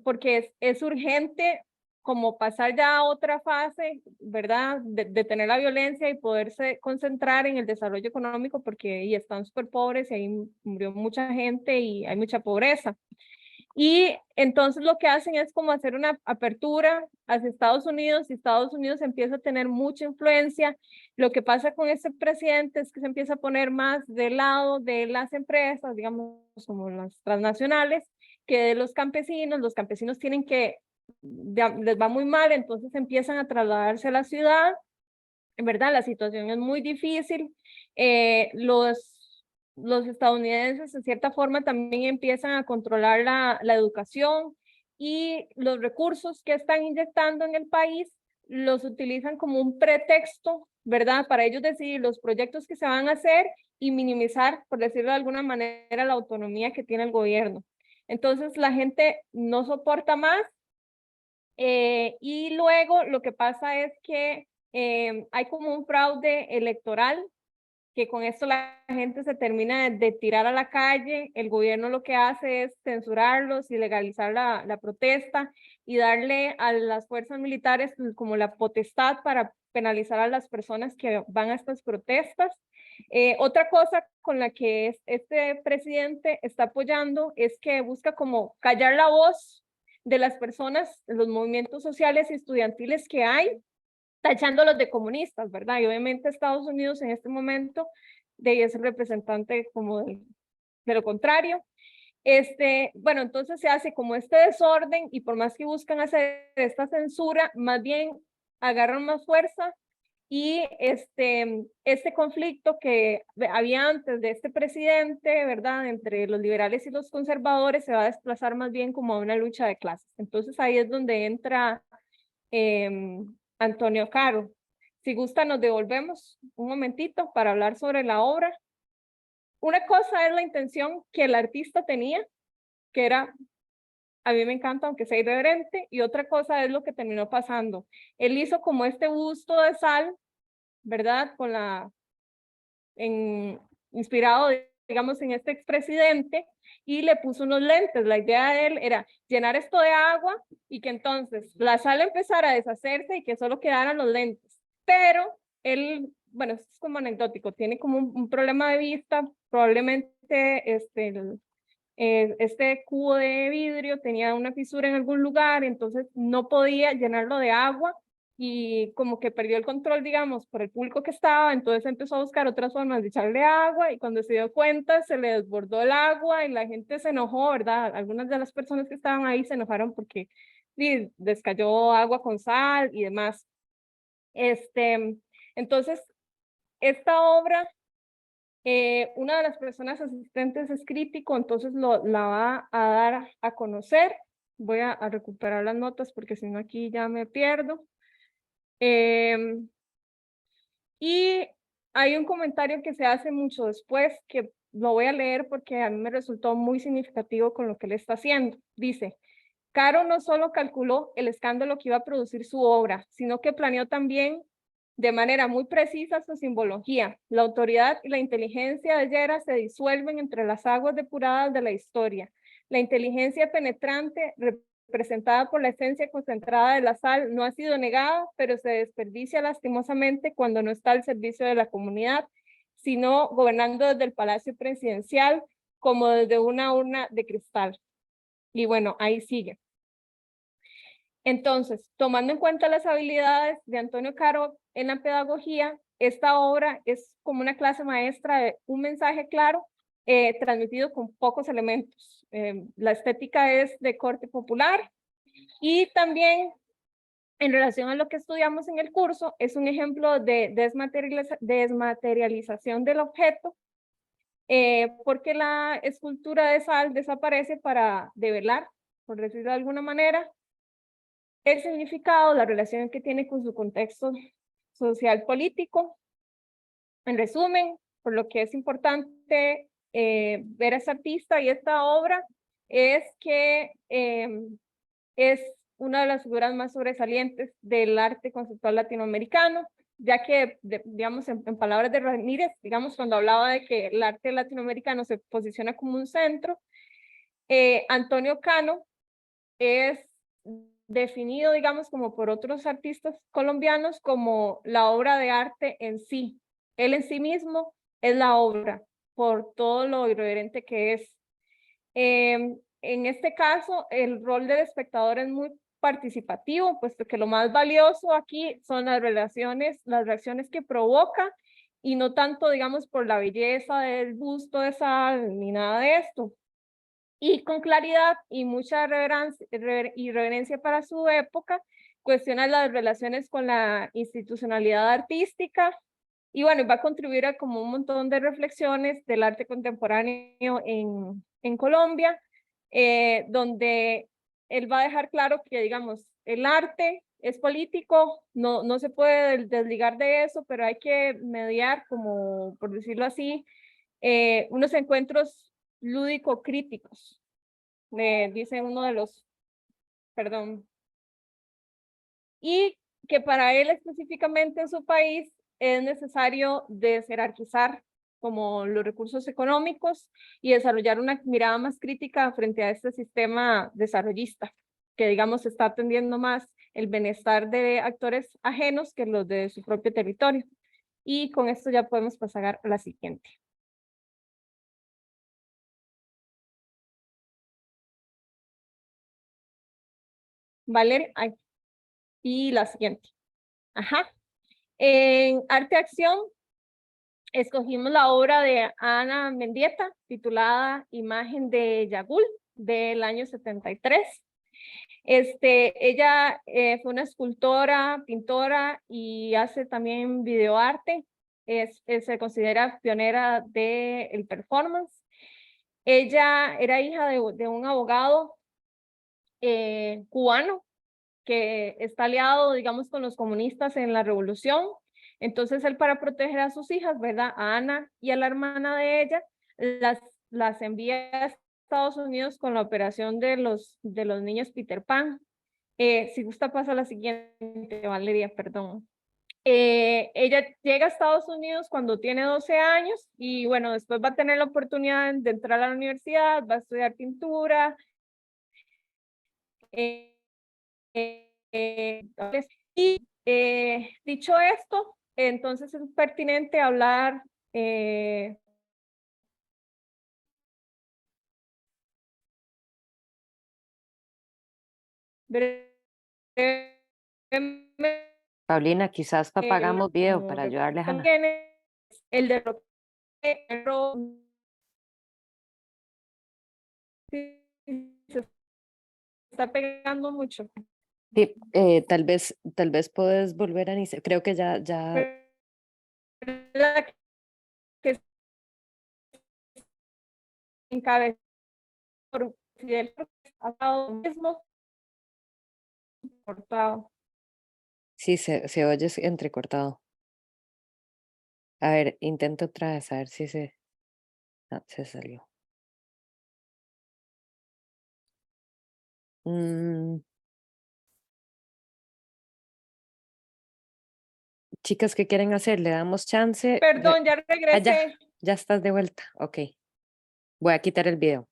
porque es urgente como pasar ya a otra fase, ¿verdad? De tener la violencia y poderse concentrar en el desarrollo económico, porque y están súper pobres y ahí murió mucha gente y hay mucha pobreza. Y entonces lo que hacen es como hacer una apertura hacia Estados Unidos, y Estados Unidos empieza a tener mucha influencia. Lo que pasa con este presidente es que se empieza a poner más del lado de las empresas, digamos, como las transnacionales, que de los campesinos. Los campesinos tienen que, les va muy mal, entonces empiezan a trasladarse a la ciudad. En verdad, la situación es muy difícil. Los estadounidenses, de cierta forma, también empiezan a controlar la educación, y los recursos que están inyectando en el país los utilizan como un pretexto, ¿verdad? Para ellos decidir los proyectos que se van a hacer y minimizar, por decirlo de alguna manera, la autonomía que tiene el gobierno. Entonces, la gente no soporta más, y luego lo que pasa es que hay como un fraude electoral, que con esto la gente se termina de tirar a la calle. El gobierno lo que hace es censurarlos y legalizar la protesta, y darle a las fuerzas militares como la potestad para penalizar a las personas que van a estas protestas. Otra cosa con la que este presidente está apoyando es que busca como callar la voz de las personas, los movimientos sociales y estudiantiles que hay, tachándolos de comunistas, ¿verdad? Y obviamente Estados Unidos en este momento es el representante como de lo contrario. Bueno, entonces se hace como este desorden, y por más que buscan hacer esta censura, más bien agarran más fuerza, y este conflicto que había antes de este presidente, ¿verdad?, entre los liberales y los conservadores, se va a desplazar más bien como a una lucha de clases. Entonces ahí es donde entra Antonio Caro. Si gusta, nos devolvemos un momentito para hablar sobre la obra. Una cosa es la intención que el artista tenía, que era, a mí me encanta aunque sea irreverente, y otra cosa es lo que terminó pasando. Él hizo como este busto de sal, ¿verdad? Inspirado, digamos, en este expresidente, y le puso unos lentes. La idea de él era llenar esto de agua y que entonces la sal empezara a deshacerse y que solo quedaran los lentes. Pero él bueno, es como anecdótico, tiene como un problema de vista, probablemente este cubo de vidrio tenía una fisura en algún lugar, entonces no podía llenarlo de agua y como que perdió el control, digamos, por el público que estaba, entonces empezó a buscar otras formas de echarle agua y cuando se dio cuenta se le desbordó el agua y la gente se enojó, ¿verdad? Algunas de las personas que estaban ahí se enojaron porque les cayó agua con sal y demás. Entonces, esta obra, una de las personas asistentes es crítico, entonces la va a dar a conocer. Voy a recuperar las notas porque si no aquí ya me pierdo. Y hay un comentario que se hace mucho después que lo voy a leer porque a mí me resultó muy significativo con lo que él está haciendo. Dice, Caro no solo calculó el escándalo que iba a producir su obra, sino que planeó también de manera muy precisa su simbología. La autoridad y la inteligencia de Llera se disuelven entre las aguas depuradas de la historia. La inteligencia penetrante, representada por la esencia concentrada de la sal, no ha sido negada, pero se desperdicia lastimosamente cuando no está al servicio de la comunidad, sino gobernando desde el Palacio Presidencial como desde una urna de cristal. Y bueno, ahí sigue. Entonces, tomando en cuenta las habilidades de Antonio Caro en la pedagogía, esta obra es como una clase maestra de un mensaje claro, transmitido con pocos elementos. La estética es de corte popular y también en relación a lo que estudiamos en el curso, es un ejemplo de desmaterialización del objeto, porque la escultura de sal desaparece para develar, por decirlo de alguna manera, el significado, la relación que tiene con su contexto social político. En resumen, por lo que es importante ver a este artista y esta obra es que es una de las figuras más sobresalientes del arte conceptual latinoamericano, ya que, digamos, en palabras de Ramírez, digamos, cuando hablaba de que el arte latinoamericano se posiciona como un centro, Antonio Cano es definido, digamos, como por otros artistas colombianos como la obra de arte en sí. Él en sí mismo es la obra, por todo lo irreverente que es. En este caso, el rol del espectador es muy participativo, puesto que lo más valioso aquí son las reacciones que provoca, y no tanto, digamos, por la belleza del busto de sal, ni nada de esto. Y con claridad y mucha irreverencia para su época, cuestiona las relaciones con la institucionalidad artística, y bueno, va a contribuir a como un montón de reflexiones del arte contemporáneo en Colombia, donde él va a dejar claro que, digamos, el arte es político, no se puede desligar de eso, pero hay que mediar, como por decirlo así, unos encuentros lúdico-críticos, dice uno de los, perdón, y que para él específicamente en su país es necesario desjerarquizar como los recursos económicos y desarrollar una mirada más crítica frente a este sistema desarrollista, que digamos está atendiendo más el bienestar de actores ajenos que los de su propio territorio. Y con esto ya podemos pasar a la siguiente. Vale, y la siguiente. Ajá. En Arte Acción, escogimos la obra de Ana Mendieta, titulada Imagen de Yagul, del año 73. Ella fue una escultora, pintora y hace también videoarte. Se considera pionera del performance. Ella era hija de un abogado cubano que está aliado, digamos, con los comunistas en la revolución. Entonces él, para proteger a sus hijas, ¿verdad? A Ana y a la hermana de ella, las envía a Estados Unidos con la operación de los niños Peter Pan. Si gusta pasa a la siguiente, Valeria, perdón. Ella llega a Estados Unidos cuando tiene 12 años y bueno, después va a tener la oportunidad de entrar a la universidad, va a estudiar pintura. Y dicho esto, entonces es pertinente hablar brevemente.
Paulina, quizás apagamos video
Como
para ayudarle a Hannah.
también el de se está pegando mucho.
Sí, tal vez puedes volver a iniciar. Creo que ya.
La que encabezó por Fidel ha dado mismo cortado.
Sí, se oye entrecortado. A ver, intento otra vez, a ver si se. Ah, se salió. Chicas, ¿qué quieren hacer? ¿Le damos chance?
Perdón, ya
Ah,
regresé.
ya estás de vuelta. Ok. Voy a quitar el video.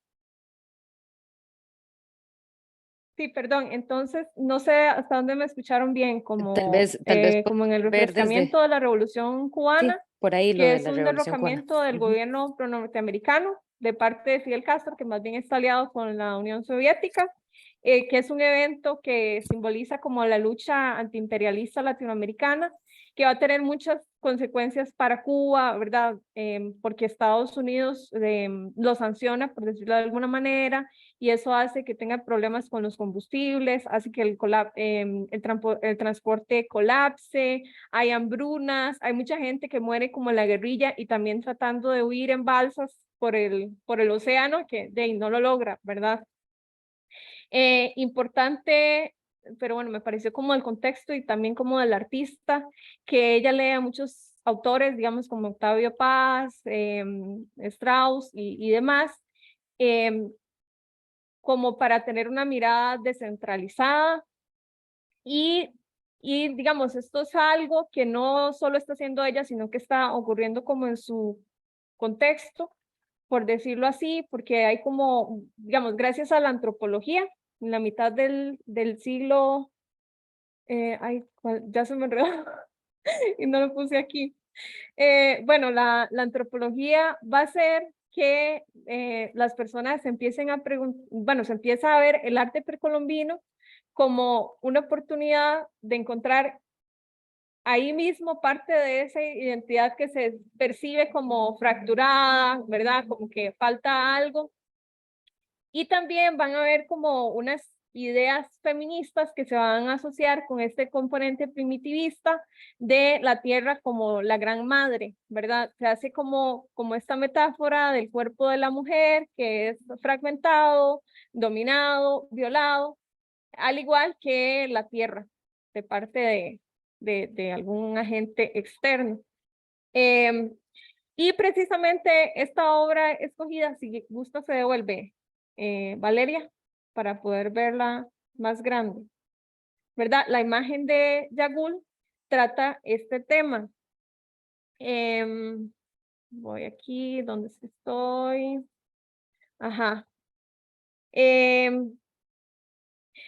Sí, perdón. Entonces, no sé hasta dónde me escucharon bien, como,
Tal vez
como en el
ver desde.
refrescamiento de la Revolución
Sí,
Cubana,
por ahí lo
que
de
es
la
un
Revolución Cubana.
derrocamiento del gobierno pro-norteamericano de parte de Fidel Castro, que más bien está aliado con la Unión Soviética, que es un evento que simboliza como la lucha antiimperialista latinoamericana, que va a tener muchas consecuencias para Cuba, ¿verdad? Porque Estados Unidos lo sanciona, por decirlo de alguna manera, y eso hace que tenga problemas con los combustibles, hace que el transporte colapse, hay hambrunas, hay mucha gente que muere como en la guerrilla y también tratando de huir en balsas por el océano, que de ahí no lo logra, ¿verdad? Importante, pero bueno, me pareció como el contexto y también como del artista, que ella lee a muchos autores, digamos como Octavio Paz, Strauss y demás, como para tener una mirada descentralizada y digamos, esto es algo que no solo está haciendo ella, sino que está ocurriendo como en su contexto, por decirlo así, porque hay como, digamos, gracias a la antropología, en la mitad del siglo, ya se me enredó y no lo puse aquí. Bueno, la antropología va a hacer que las personas empiecen a preguntar, bueno, se empieza a ver el arte precolombino como una oportunidad de encontrar ahí mismo parte de esa identidad que se percibe como fracturada, ¿verdad? Como que falta algo. Y también van a ver como unas ideas feministas que se van a asociar con este componente primitivista de la tierra como la gran madre, ¿verdad? Se hace como esta metáfora del cuerpo de la mujer que es fragmentado, dominado, violado, al igual que la tierra de parte de algún agente externo. Y precisamente esta obra escogida, si gusta, se devuelve, Valeria, para poder verla más grande, ¿verdad? La imagen de Yagul trata este tema. Voy aquí, donde estoy. Ajá.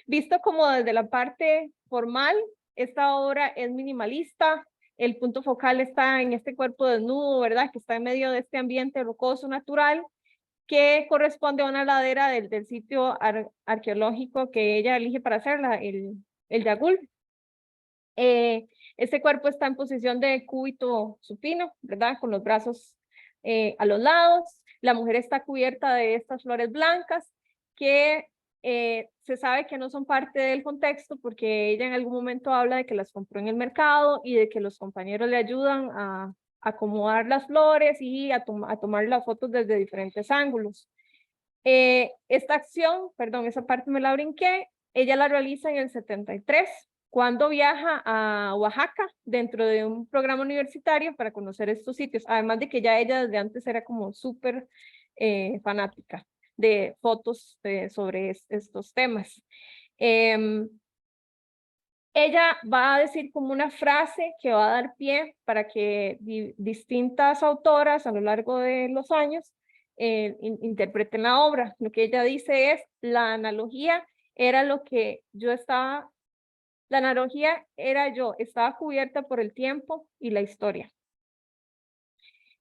Visto como desde la parte formal, esta obra es minimalista, el punto focal está en este cuerpo desnudo, ¿verdad? Que está en medio de este ambiente rocoso natural, que corresponde a una ladera del sitio arqueológico que ella elige para hacerla, el Yagul. Este cuerpo está en posición de cúbito supino, ¿verdad? Con los brazos a los lados. La mujer está cubierta de estas flores blancas que se sabe que no son parte del contexto porque ella en algún momento habla de que las compró en el mercado y de que los compañeros le ayudan a acomodar las flores y a tomar las fotos desde diferentes ángulos. Esta acción, perdón, esa parte me la brinqué, ella la realiza en el 73, cuando viaja a Oaxaca dentro de un programa universitario para conocer estos sitios, además de que ya ella desde antes era como súper fanática de fotos sobre estos temas. Ella va a decir como una frase que va a dar pie para que distintas autoras a lo largo de los años interpreten la obra. Lo que ella dice es, la analogía era lo que yo estaba La analogía era yo, estaba cubierta por el tiempo y la historia.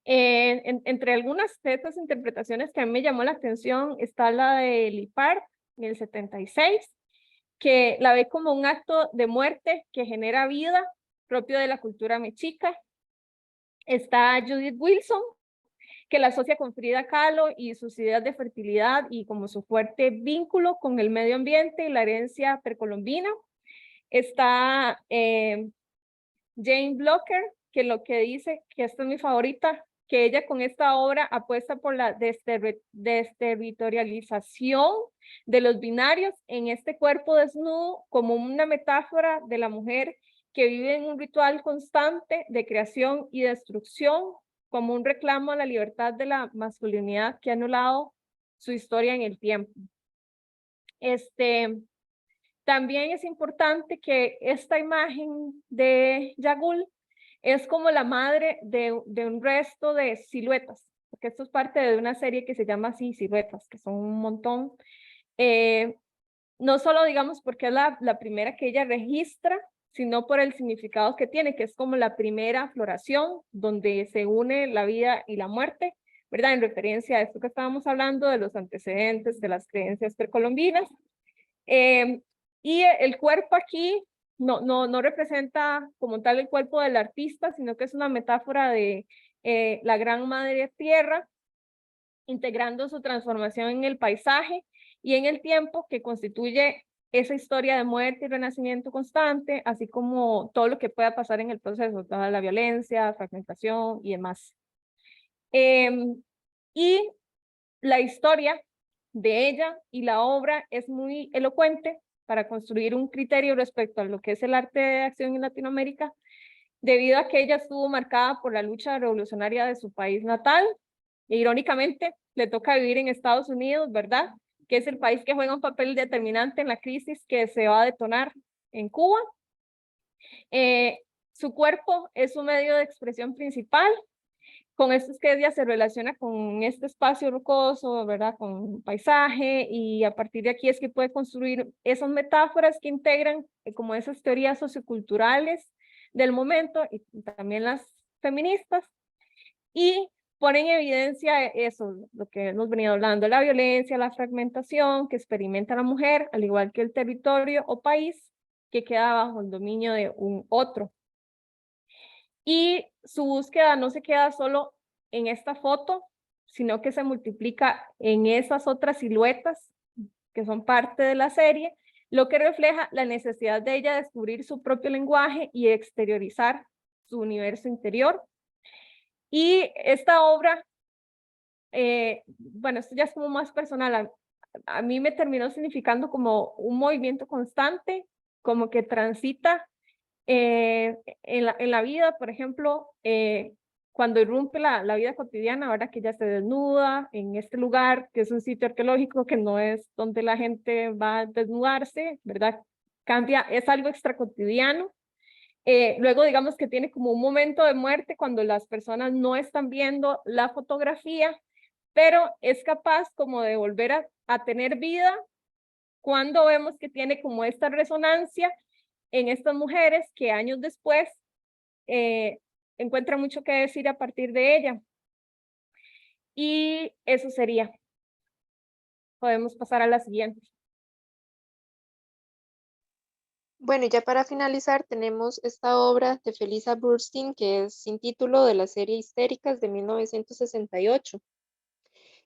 Entre algunas de estas interpretaciones que a mí me llamó la atención está la de Lippard en el 76, que la ve como un acto de muerte que genera vida propio de la cultura mexica. Está Judith Wilson, que la asocia con Frida Kahlo y sus ideas de fertilidad y como su fuerte vínculo con el medio ambiente y la herencia precolombina. Está Jane Blocker, que lo que dice, que esta es mi favorita, que ella con esta obra apuesta por la desterritorialización de los binarios en este cuerpo desnudo como una metáfora de la mujer que vive en un ritual constante de creación y destrucción, como un reclamo a la libertad de la masculinidad que ha anulado su historia en el tiempo. También es importante que esta imagen de Yagul es como la madre de un resto de siluetas, porque esto es parte de una serie que se llama así, Siluetas, que son un montón. No solo, digamos, porque es la primera que ella registra, sino por el significado que tiene, que es como la primera floración, donde se une la vida y la muerte, ¿verdad? En referencia a esto que estábamos hablando, de los antecedentes de las creencias precolombinas. Y el cuerpo aquí no representa como tal el cuerpo del artista, sino que es una metáfora de la gran madre tierra, integrando su transformación en el paisaje y en el tiempo que constituye esa historia de muerte y renacimiento constante, así como todo lo que pueda pasar en el proceso, toda la violencia, fragmentación y demás. Y la historia de ella y la obra es muy elocuente para construir un criterio respecto a lo que es el arte de acción en Latinoamérica, debido a que ella estuvo marcada por la lucha revolucionaria de su país natal. E irónicamente, le toca vivir en Estados Unidos, ¿verdad? Que es el país que juega un papel determinante en la crisis que se va a detonar en Cuba. Su cuerpo es su medio de expresión principal. Con esto es que ella se relaciona con este espacio rocoso, ¿verdad? Con paisaje, y a partir de aquí es que puede construir esas metáforas que integran como esas teorías socioculturales del momento y también las feministas, y ponen en evidencia eso, lo que hemos venido hablando, la violencia, la fragmentación que experimenta la mujer, al igual que el territorio o país que queda bajo el dominio de un otro. Y su búsqueda no se queda solo en esta foto, sino que se multiplica en esas otras siluetas que son parte de la serie, lo que refleja la necesidad de ella de descubrir su propio lenguaje y exteriorizar su universo interior. Y esta obra, bueno, esto ya es como más personal, a mí me terminó significando como un movimiento constante, como que transita en la vida, por ejemplo, cuando irrumpe la vida cotidiana, ahora que ella se desnuda en este lugar, que es un sitio arqueológico, que no es donde la gente va a desnudarse, ¿verdad? Cambia, es algo extracotidiano. Luego digamos que tiene como un momento de muerte cuando las personas no están viendo la fotografía, pero es capaz como de volver a tener vida cuando vemos que tiene como esta resonancia en estas mujeres que años después encuentran mucho que decir a partir de ella. Y eso sería. Podemos pasar a la siguiente.
Bueno, y ya para finalizar tenemos esta obra de Felisa Burstein, que es sin título, de la serie Histéricas de 1968.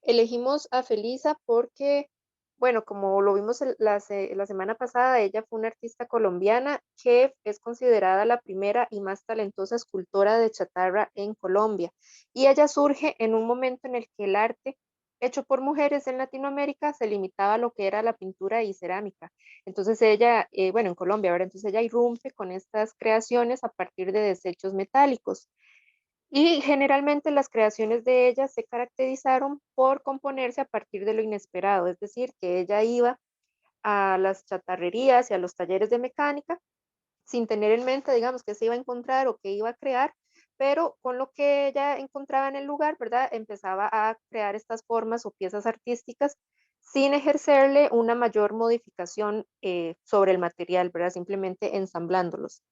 Elegimos a Felisa porque, bueno, como lo vimos la semana pasada, ella fue una artista colombiana que es considerada la primera y más talentosa escultora de chatarra en Colombia. Y ella surge en un momento en el que el arte hecho por mujeres en Latinoamérica se limitaba a lo que era la pintura y cerámica. Entonces ella, bueno, en Colombia, ¿verdad? Entonces ella irrumpe con estas creaciones a partir de desechos metálicos. Y generalmente las creaciones de ella se caracterizaron por componerse a partir de lo inesperado, es decir, que ella iba a las chatarrerías y a los talleres de mecánica sin tener en mente, digamos, que se iba a encontrar o que iba a crear, pero con lo que ella encontraba en el lugar, ¿verdad? Empezaba a crear estas formas o piezas artísticas sin ejercerle una mayor modificación sobre el material, ¿verdad? Simplemente ensamblándolos.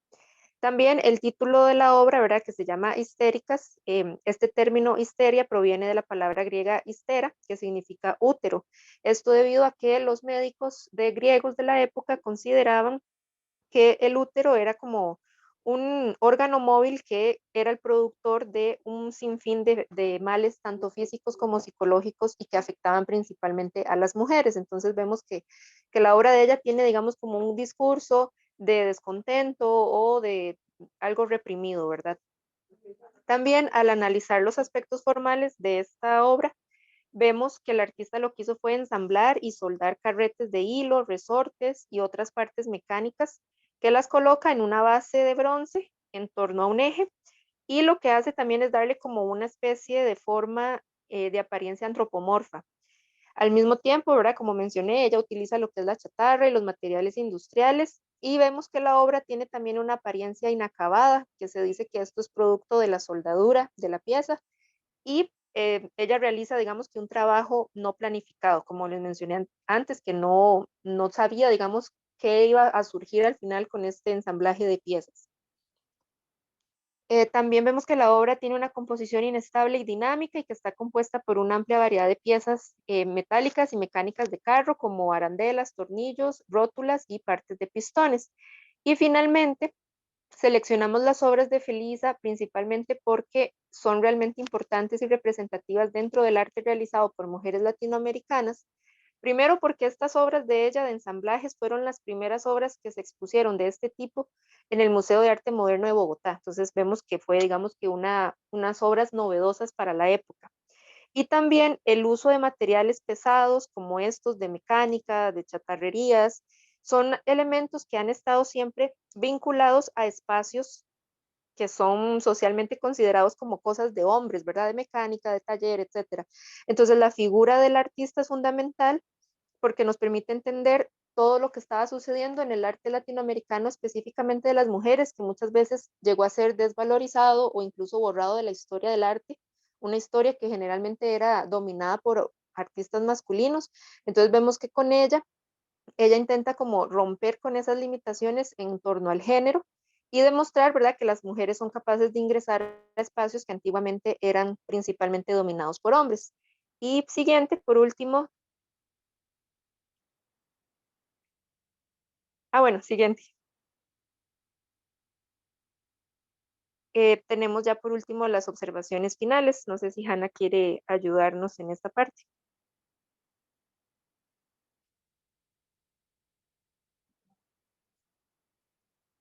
También el título de la obra, ¿verdad? Que se llama Histéricas. Este término histeria proviene de la palabra griega histera, que significa útero. Esto debido a que los médicos griegos de la época consideraban que el útero era como un órgano móvil que era el productor de un sinfín de males, tanto físicos como psicológicos, y que afectaban principalmente a las mujeres. Entonces vemos que la obra de ella tiene, digamos, como un discurso de descontento o de algo reprimido, ¿verdad? También al analizar los aspectos formales de esta obra, vemos que el artista lo que hizo fue ensamblar y soldar carretes de hilo, resortes y otras partes mecánicas que las coloca en una base de bronce en torno a un eje, y lo que hace también es darle como una especie de forma de apariencia antropomorfa. Al mismo tiempo, ¿verdad? Como mencioné, ella utiliza lo que es la chatarra y los materiales industriales, y vemos que la obra tiene también una apariencia inacabada, que se dice que esto es producto de la soldadura de la pieza, y ella realiza, digamos, que un trabajo no planificado, como les mencioné antes, que no sabía, digamos, qué iba a surgir al final con este ensamblaje de piezas. También vemos que la obra tiene una composición inestable y dinámica, y que está compuesta por una amplia variedad de piezas metálicas y mecánicas de carro, como arandelas, tornillos, rótulas y partes de pistones. Y finalmente, seleccionamos las obras de Felisa principalmente porque son realmente importantes y representativas dentro del arte realizado por mujeres latinoamericanas. Primero, porque estas obras de ella de ensamblajes fueron las primeras obras que se expusieron de este tipo en el Museo de Arte Moderno de Bogotá. Entonces vemos que fue, digamos, que unas obras novedosas para la época. Y también el uso de materiales pesados como estos de mecánica, de chatarrerías, son elementos que han estado siempre vinculados a espacios que son socialmente considerados como cosas de hombres, ¿verdad? De mecánica, de taller, etcétera. Entonces la figura del artista es fundamental porque nos permite entender todo lo que estaba sucediendo en el arte latinoamericano, específicamente de las mujeres, que muchas veces llegó a ser desvalorizado o incluso borrado de la historia del arte, una historia que generalmente era dominada por artistas masculinos. Entonces vemos que con ella intenta como romper con esas limitaciones en torno al género y demostrar, ¿verdad?, que las mujeres son capaces de ingresar a espacios que antiguamente eran principalmente dominados por hombres. Y siguiente, por último, siguiente. Tenemos ya por último las observaciones finales. No sé si Hanna quiere ayudarnos en esta parte.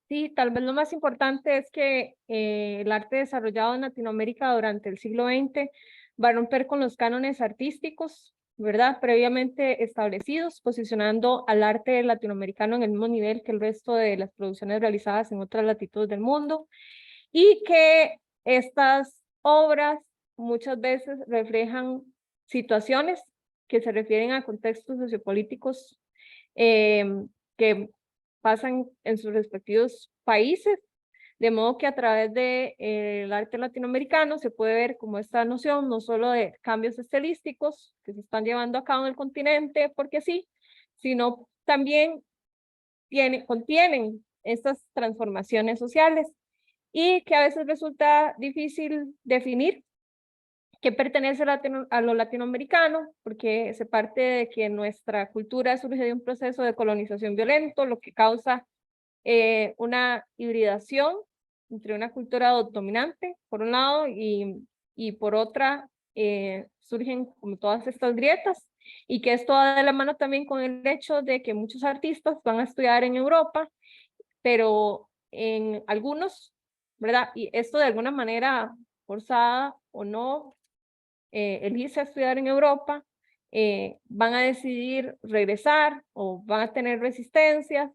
Sí, tal vez lo más importante es que el arte desarrollado en Latinoamérica durante el siglo XX va a romper con los cánones artísticos, ¿verdad? Previamente establecidos, posicionando al arte latinoamericano en el mismo nivel que el resto de las producciones realizadas en otras latitudes del mundo, y que estas obras muchas veces reflejan situaciones que se refieren a contextos sociopolíticos que pasan en sus respectivos países, de modo que a través del arte latinoamericano se puede ver como esta noción no solo de cambios estilísticos que se están llevando a cabo en el continente, porque sí, sino también contienen estas transformaciones sociales, y que a veces resulta difícil definir qué pertenece a lo latinoamericano, porque se parte de que nuestra cultura surge de un proceso de colonización violento, lo que causa una hibridación entre una cultura dominante, por un lado, y por otra, surgen como todas estas grietas, y que esto va de la mano también con el hecho de que muchos artistas van a estudiar en Europa, pero en algunos, ¿verdad? Y esto de alguna manera forzada o no, elegirse a estudiar en Europa, van a decidir regresar o van a tener resistencias,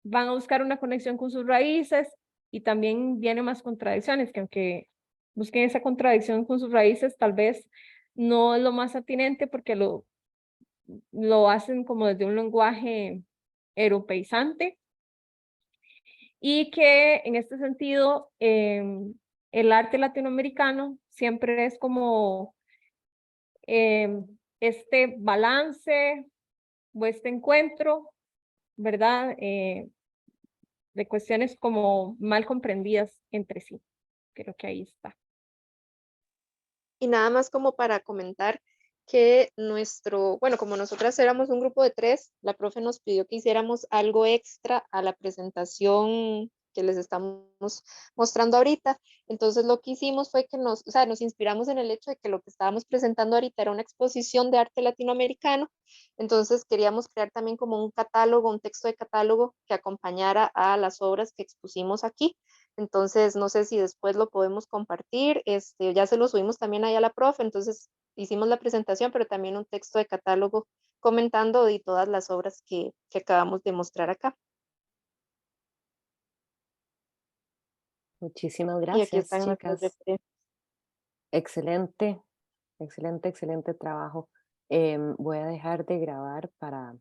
van a buscar una conexión con sus raíces, y también vienen más contradicciones, que aunque busquen esa contradicción con sus raíces, tal vez no es lo más atinente porque lo hacen como desde un lenguaje europeizante, y que en este sentido el arte latinoamericano siempre es como este balance o este encuentro, ¿verdad? De cuestiones como mal comprendidas entre sí. Creo que ahí está.
Y nada más como para comentar que bueno, como nosotras éramos un grupo de 3, la profe nos pidió que hiciéramos algo extra a la presentación que les estamos mostrando ahorita. Entonces lo que hicimos fue que nos inspiramos en el hecho de que lo que estábamos presentando ahorita era una exposición de arte latinoamericano. Entonces queríamos crear también como un catálogo, un texto de catálogo que acompañara a las obras que expusimos aquí. Entonces, no sé si después lo podemos compartir. Ya se lo subimos también ahí a la profe, entonces hicimos la presentación, pero también un texto de catálogo comentando de todas las obras que acabamos de mostrar acá.
Muchísimas
Y aquí
gracias,
están nuestras
chicas.
referencias.
Excelente, excelente, excelente trabajo. Voy a dejar de grabar para